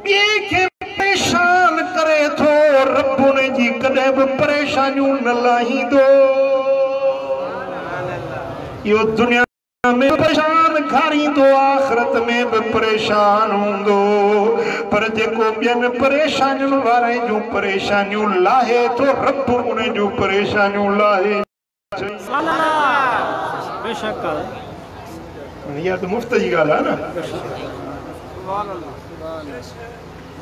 ॿिए खे परेशान करे थो रब उन जी कॾहिं बि परेशानियूं न लाहींदो इहो दुनिया में परेशान खारींदो आखिरत में भी परेशान हूंदो पर जेको ॿियनि परेशानियुनि वारे जूं परेशानियूं लाहे तो रब उन जूं परेशानियूं लाहे बेशक इहा त मुफ़्त जी ॻाल्हि आहे न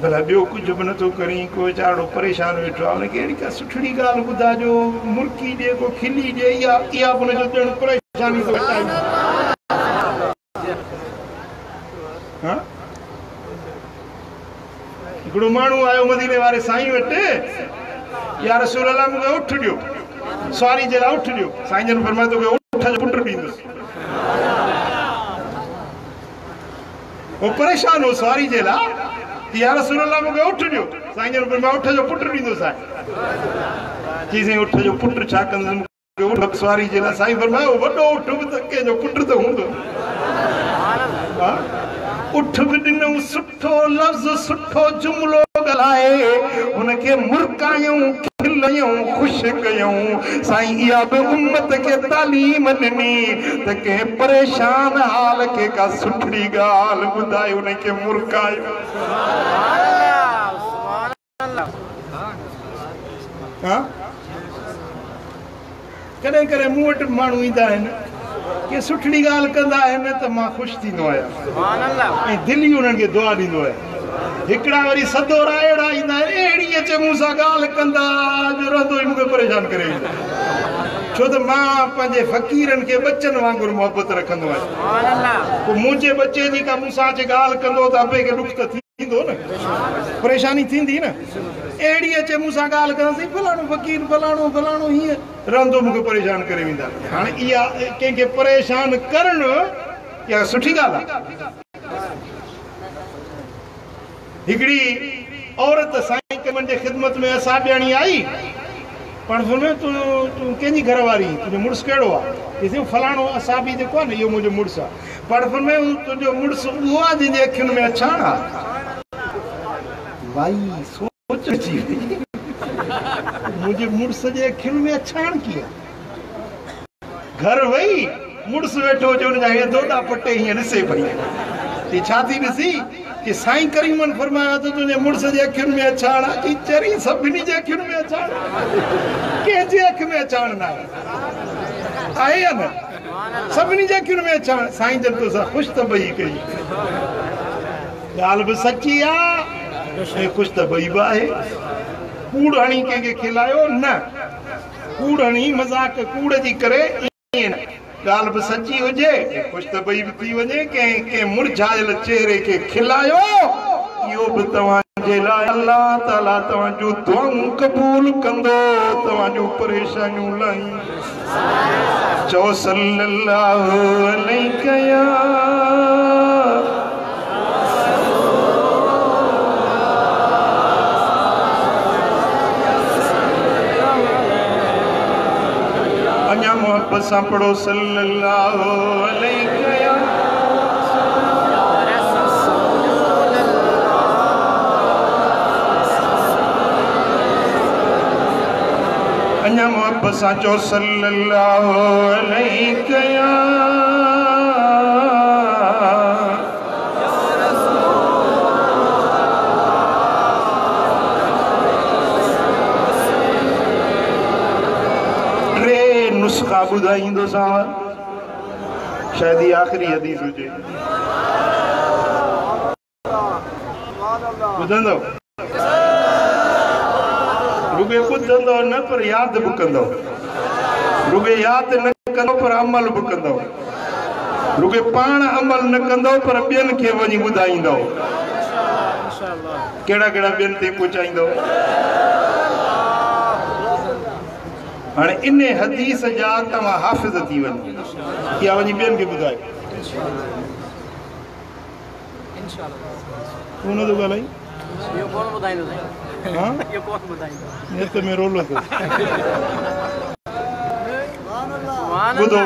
भला ॿियो कुझु बि नथो करी को वीचारो परेशान वेठो आहे उनखे अहिड़ी का सुठड़ी ॻाल्हि ॿुधाइजो मुर्की ॾे को खिली ॾे इहा बि उनजो ॾियणु परेशानी तो हाँ हिकिड़ो माण्हू आयो मदीने वारे साईं वटि या रसूल अल्लाह मूंखे उठ ॾियो सवारी जे लाइ उठ ॾियो साईं जन फरमायो तोखे उठ जो पुट ॾींदुसि वो परेशान हो सवारी जे लाइ या रसूल अल्लाह मूंखे उठ ॾियो साईं जन फरमायो उठ जो पुट ॾींदुसि आहे चई साईं उठ जो पुट छा कंदुसि उठ सवारी जे लाइ साईं फरमायो वॾो उठ बि त कंहिंजो पुट त हूंदो उठ भी दिनों सुठो लफ्ज़ सुठो जुमलो गलाए उनके मुरकायूं खिलायूं खुश कयूं साईं इहा बि उम्मत के तालीम ॾिनी त के परेशान हाल के का सुठी ॻाल्हि ॿुधाए उनके मुरकायो हाँ कॾहिं कॾहिं मूं वटि माण्हू ईंदा आहिनि के सुठी ॻाल्हि कंदा आहिनि त मां ख़ुशि थींदो आहियां ऐं दिलि ई उन्हनि खे दुआ ॾींदो आहियां हिकिड़ा वरी सदोरा अहिड़ा ईंदा आहिनि अहिड़ी अचे मूं सां ॻाल्हि कंदा जो रहंदो ई मूंखे परेशान करे ईंदा छो त मां पंहिंजे फ़क़ीरनि खे बचनि वांगुरु मोहबत रखंदो आहियां पोइ मुंहिंजे बचे जी का मूं सां अचे ॻाल्हि कंदो त अबे खे ॾुख त थींदो न परेशानी थींदी न अहिड़ी अचे मूं सां ॻाल्हि कंदासीं फलाणो फ़क़ीर फलाणो फलाणो हीअं रहंदो मूंखे परेशान करे वेंदा हाणे इहा कंहिंखे परेशान करणु इहा सुठी ॻाल्हि आहे हिकिड़ी औरत साईं कमनि जे ख़िदमत में असां ॾियणी आई पाण फरमायो तूं कंहिंजी घरवारी तुंहिंजो मुड़ुसु कहिड़ो आहे चईं फलाणो असां बि जेको आहे न इहो मुंहिंजो मुड़ुसु आहे पाण फरमायो तुंहिंजो मुड़ुसु उहो आहे जंहिंजे अखियुनि में अछाण आहे भाई सोच अची वई मुझे मुड़ुस जे अखियुनि में अछाण कीअं घर वई मुड़ुसु वेठो हुजे हुनजा हे दोदा पटे हीअं ॾिसे पई ही छा थी ॾिसी कि साईं करीमन फरमायो त तुंहिंजे मुड़ुस जे अखियुनि में अछाण आहे चरी सभिनी जे अखियुनि में अछाण कंहिंजे अख में अछाण न आहे या न सभिनी जे अखियुनि में अछाण साईं जन तोसां ख़ुशि त ॿई कई ॻाल्हि बि सची आहे ऐं ख़ुशि त ॿई बि आहे कूड़ हणी कंहिंखे खिलायो न कूड़ हणी मज़ाक कूड़ जी करे ईअं न ॻाल्हि बि सची हुजे ख़ुशि त ॿई बि थी वञे कंहिं मुरझायल चेहरे खे खिलायो इहो बि तव्हांजे लाइ अल्लाह ताला तव्हांजूं दुआऊं क़बूल कंदो तव्हांजूं परेशानियूं लाही चओ सल्लल्लाहु अलैहि या मोहब्बत सां पढ़ो सल्लल्लाहु अलैहि अञा मोहब्बत सां चओ सल्लल्लाहु अलैहि नुस्खा ॿुधाईंदो सां शायदि ही आख़िरी हदीस हुजे ॿुधंदव रुगे ॿुधंदव न पर यादि बि कंदव रुगे यादि न कंदव पर अमल बि कंदव रुगे पाण अमल न कंदव पर ॿियनि खे वञी ॿुधाईंदव कहिड़ा कहिड़ा ॿियनि ते पहुचाईंदव हाणे इन हदीस जा तव्हां हाफ़िज़ थी वञो या वञी ॿियनि खे ॿुधायो तूं न थो ॻाल्हाई नेत में रोलो थो ॿुधो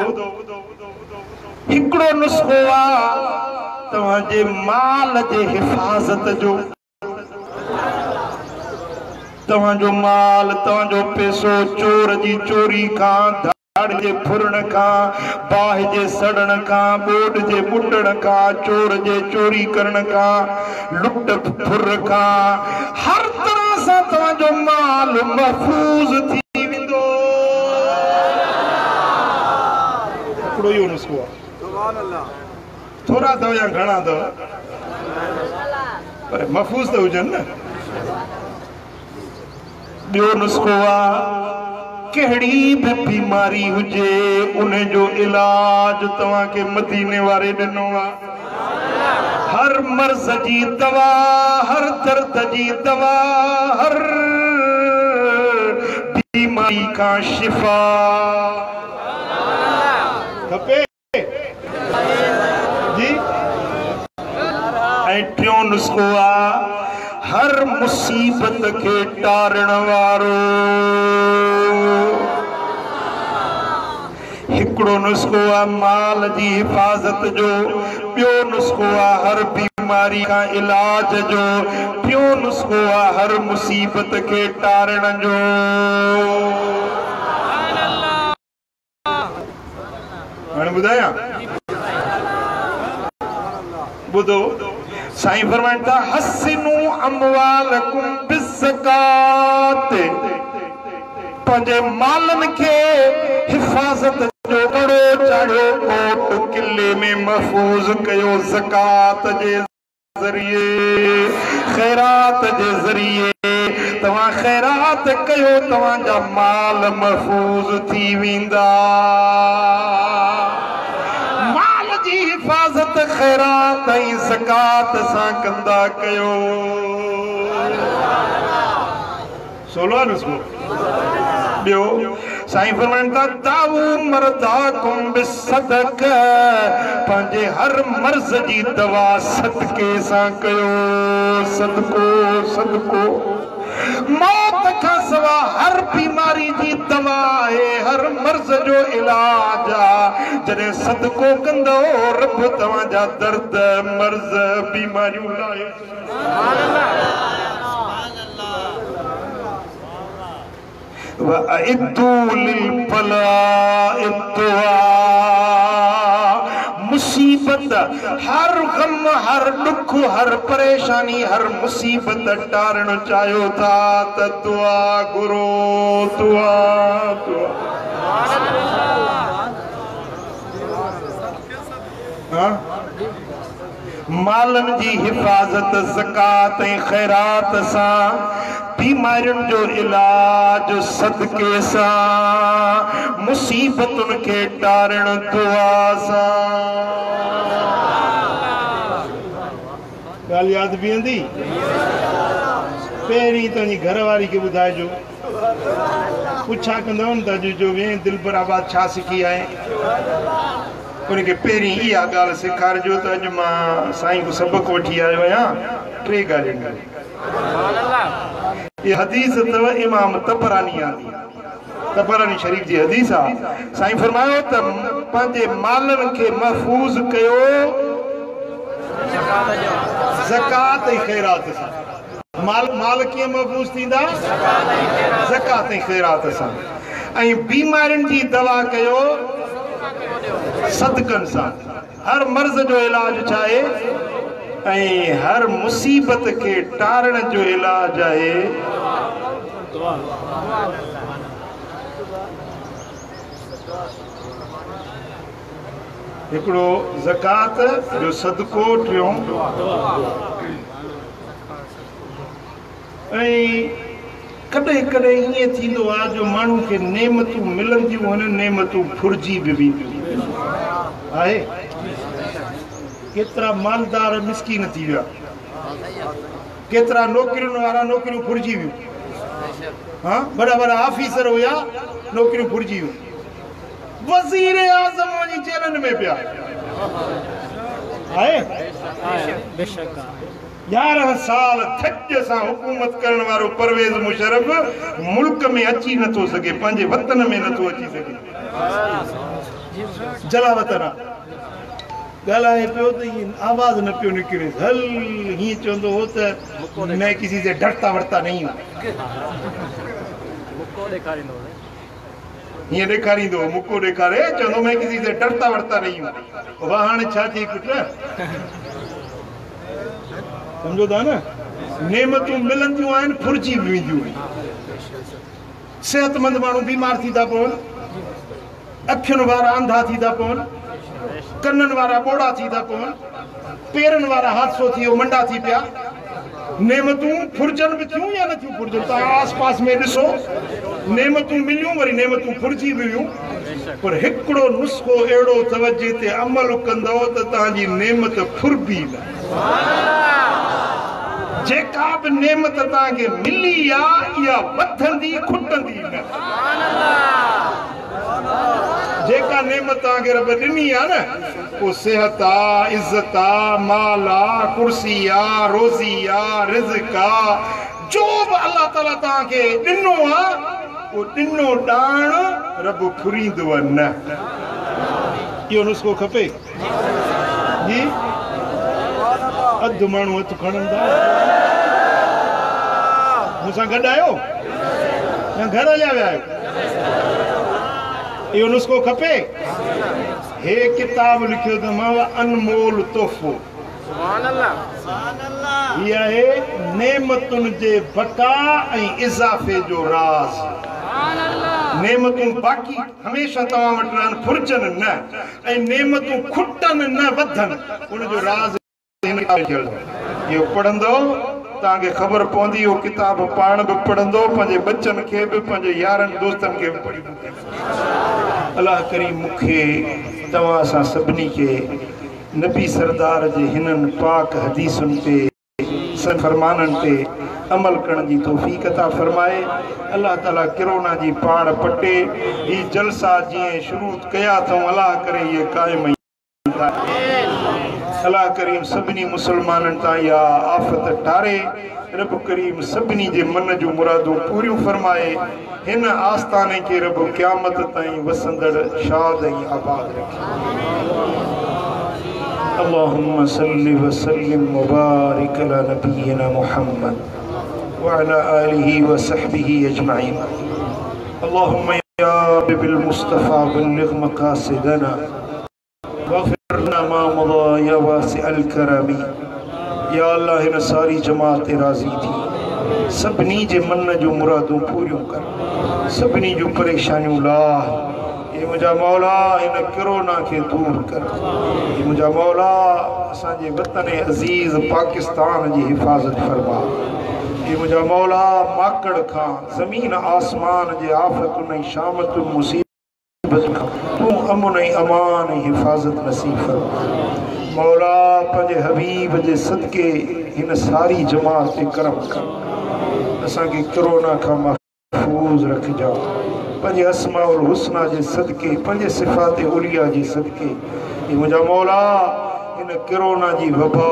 हिकिड़ो नुस्ख़ो आहे तव्हांजे माल जे हिफ़ाज़त जो तव्हांजो माल तव्हांजो पैसो चोर जी चोरी खां धाड़ जे फुरण खां बाहि जे सड़न खां ॿोॾ जे ॿुॾण खां चोर जे चोरी करण खां लुट फुर खां हर तरह सां तव्हांजो माल महफ़ूज़ थी वेंदो हिकिड़ो इहो नुस्ख़ो आहे थोरा अथव या घणा अथव पर महफ़ूज़ त हुजनि न ॿियो नुस्ख़ो आहे केड़ी भी बीमारी हुजे उन जो इलाज तवा के मदीने वारे दिनो हर मर्ज जी दवा हर दर्द जी दवा हर बीमारी का शिफा खपे जी ऐं टियों नुस्खो हर मुसीबत के टारण वारो हिकड़ो नुस्खो माल जी हिफाजत जो ॿियो नुस्खो हर बीमारी का इलाज जो टियों नुस्खो हर मुसीबत के टारण जो हाणे ॿुधायां ॿुधो साईं फरमाइनि था हसिनु अमवालकुम बिज़कात पंहिंजे मालनि खे हिफ़ाज़त जो कड़ो चाढ़ियो कोट किले में महफूज़ कयो ज़कात जे ज़रिए ख़ैरात जे ज़रिए तव्हां ख़ैरात कयो तव्हांजा माल महफूज़ थी वेंदा हिफाजत खैरात ज़कात सां कंदा कयो 16 नुस्खो ॿियो साईं फरमाइनि था दाऊ मर्दाकुम बिसदक पंहिंजे हर मर्ज़ जी दवा सदके सां कयो सदको सदको मौत का सवा हर बीमारी जी दवा है हर मर्ज जो इलाज जने सदको कंदो रब तवाजा दर्द मर्ज बीमारियों लाए वअइदू लिलबलाइ दुआ मुसीबत हर गम हर दुख हर परेशानी हर मुसीबत टारण चाहो था त दुआ गुरु दुआ दुआ मालन जी हिफाजत ज़कात ऐं खैरात सां बीमारियुनि जो इलाज सदके सां मुसीबतुनि खे टारण दुआ सां ॻाल्हि यादि बीहंदी पहिरीं तुंहिंजी घरवारी खे ॿुधाइजो पुछा कंदव न त जो वें दिलबराबाद छा सिखी आहे उनखे पहिरीं इहा ॻाल्हि सेखारिजो त अॼु मां साईं को सबक़ वठी आयो आहियां 3 ॻाल्हियूं ये हदीस अथव इमाम तबरानी शरीफ जी हदीस आहे साईं फरमायो त पंहिंजे मालनि खे महफूज़ कयो ज़कात ऐं खैरात सां माल कीअं महफूज़ थींदा ज़कात ऐं खैरात सां ऐं बीमारियुनि जी दवा कयो सदकनि सां हर मर्ज़ जो इलाज चाहे ऐं हर मुसीबत के टारण जो इलाज है हिकिड़ो ज़कात जो सदको टियों ऐं कॾहिं कॾहिं ईअं थींदो आहे जो माण्हू खे नेमतूं मिलंदियूं आहिनि नेमतूं फुरिजी बि वेंदियूं आहे केतिरा मालदार मिसकीन थी विया केतिरा नौकरियुनि वारा नौकरियूं फुरिजी वियूं हाँ बड़ा बड़ा ऑफिसर हुया नौकरियूं फुरिजी वियूं वज़ीर आज़म वञी जेलनि में पिया आहे 11 साल थज सां हुकूमत करण वारो परवेज़ मुशर्रफ मुल्क में अची नथो सघे पंहिंजे वतन में नथो अची सघे जला वतन ॻाल्हाए पियो त आवाज़ न पियो निकिरे हल हीअं चवंदो हो त मैं किसी से डरता वरता नहीं हूं हीअं ॾेखारींदो मुको ॾेखारे चवंदो मैं किसी से डरता वरता नहीं हूं वाह हाणे छा थी पुट समझो था न नेमतूं मिलंदियूं आहिनि फुरिजी वेंदियूं आहिनि सेहतमंद माण्हू बीमार थी था पवनि अखियुनि वारा अंधा थी था पवनि कननि वारा ॿोड़ा थी था पवनि पेरनि वारा हादसो थी वियो मंडा थी पिया नेमतूं फुरजन भी थियूं या न थियूं फुरजन ता आस पास में ॾिसो नेमतूं मिलियूं वरी नेमतूं फुरजी वियूं पर हिकिड़ो नुस्ख़ो अहिड़ो तवजे ते अमल कंदो त तव्हांजी नेमत फुरबी न जेका बि नेमत तव्हांखे मिली आहे इहा वधंदी खुटंदी न जेका नेमत तव्हांखे रब ॾिनी आहे न वो सेहत आहे इज़त आहे माल आहे कुर्सी आहे रोज़ी आहे रिज़्क़ आहे जो बि अल्लाह ताला तव्हांखे ॾिनो आहे वो ॾिनो ॾाण रब फुरींदव न इहो नुस्ख़ो खपे जी अधु माण्हू हथु खणनि था मूंसां गॾु आहियो या घर हलिया विया आहियो इहो नुस्ख़ो खपे हे किताब लिखियो त मां अनमोल तोहफ़ो हीअ आहे नेमतुनि जे बका ऐं इज़ाफ़े जो राज़ नेमतूं बाक़ी हमेशह तव्हां वटि रहनि फुरजनि न ऐं नेमतूं खुटनि न वधनि उनजो राज़ इहो पढ़ंदो तव्हांखे ख़बर पवंदी इहो किताब पाण बि पढ़ंदो पंहिंजे बच्चनि खे बि पंहिंजे यारनि दोस्तनि खे बि पढ़ी अलाह करीम मूंखे तव्हां सां सभिनी खे नबी सरदार जे हिननि पाक हदीसुनि ते फरमाननि ते अमल करण जी तौफ़ीक़ अता फरमाए अल्लाह ताला किरोना जी पाण पटे ही जलसा जीअं शुरू कया अथऊं अल्लाह करे इहे क़ाइम अल्लाह करीम सभिनी मुसलमाननि तां इहा आफ़त टारे रब करीम सभिनी जे मन जूं मुरादूं पूरियूं फरमाए हिन आस्थाने खे रब क़यामत ताईं वसंदड़ शाद ऐं आबाद रखे अल्लाहुम्मा सल्लि व सल्लिम व बारिक अला नबियना मुहम्मद व अला आलिहि व सहबिहि अजमईन अल्लाहुम्मा या बिल मुस्तफा बल्लिग मकासिदना वग़फिर लना मा मदा या वासिअल करमी या अल्लाह हिन सारी जमात राज़ी थी सभिनी जे मन जूं मुरादूं पूरियूं कर सभिनी जूं परेशानियूं लाह ये मुझा मौला इन कोरोना के दूर कर ये मुझा मौला असांजे वतन अजीज पाकिस्तान जी हिफाजत फरमा ये मुझा मौला माकड़ खां ज़मीन आसमान जे आफ़तुनि ऐं शामतुनि मुसीबत खां तूं अमन ऐं अमान ऐं हिफाजत नसीब फरमा मौला पंहिंजे हबीब जे सदके हिन सारी जमात ते करम कर असांखे कोरोना खां महफूज़ रखिजाओ पंहिंजे अस्माउल हुस्ना जे सदके पंहिंजे सिफ़ात उलिया जे सदके ये मुंहिंजा मौला हिन कोरोना जी वबा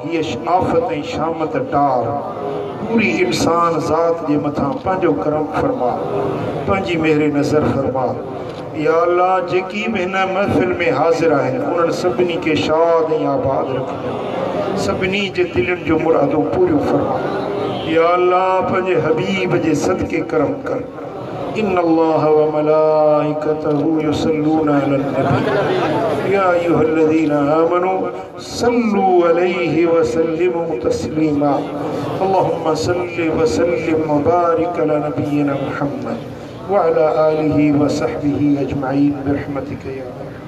हीअ आफ़त ऐं शामत टार पूरी इंसान ज़ात जे मथां पंहिंजो करम फरमा पंहिंजी मेहर नज़र फरमा या अल्लाह जेकी बि हिन महफ़िल में हाज़िर आहिनि उन्हनि सभिनी खे शाद ऐं आबाद रखिजाओ सभिनी जे दिलनि जो मुरादूं पूरियूं फरमा या अल्लाह पंहिंजे हबीब जे सदके करम कर إن الله وملائكته يصلون على النبي يا أيها الذين آمنوا صلوا عليه وسلموا تسليما اللهم صل وسلم وبارك على نبينا محمد وعلى آله وصحبه أجمعين برحمتك يا رب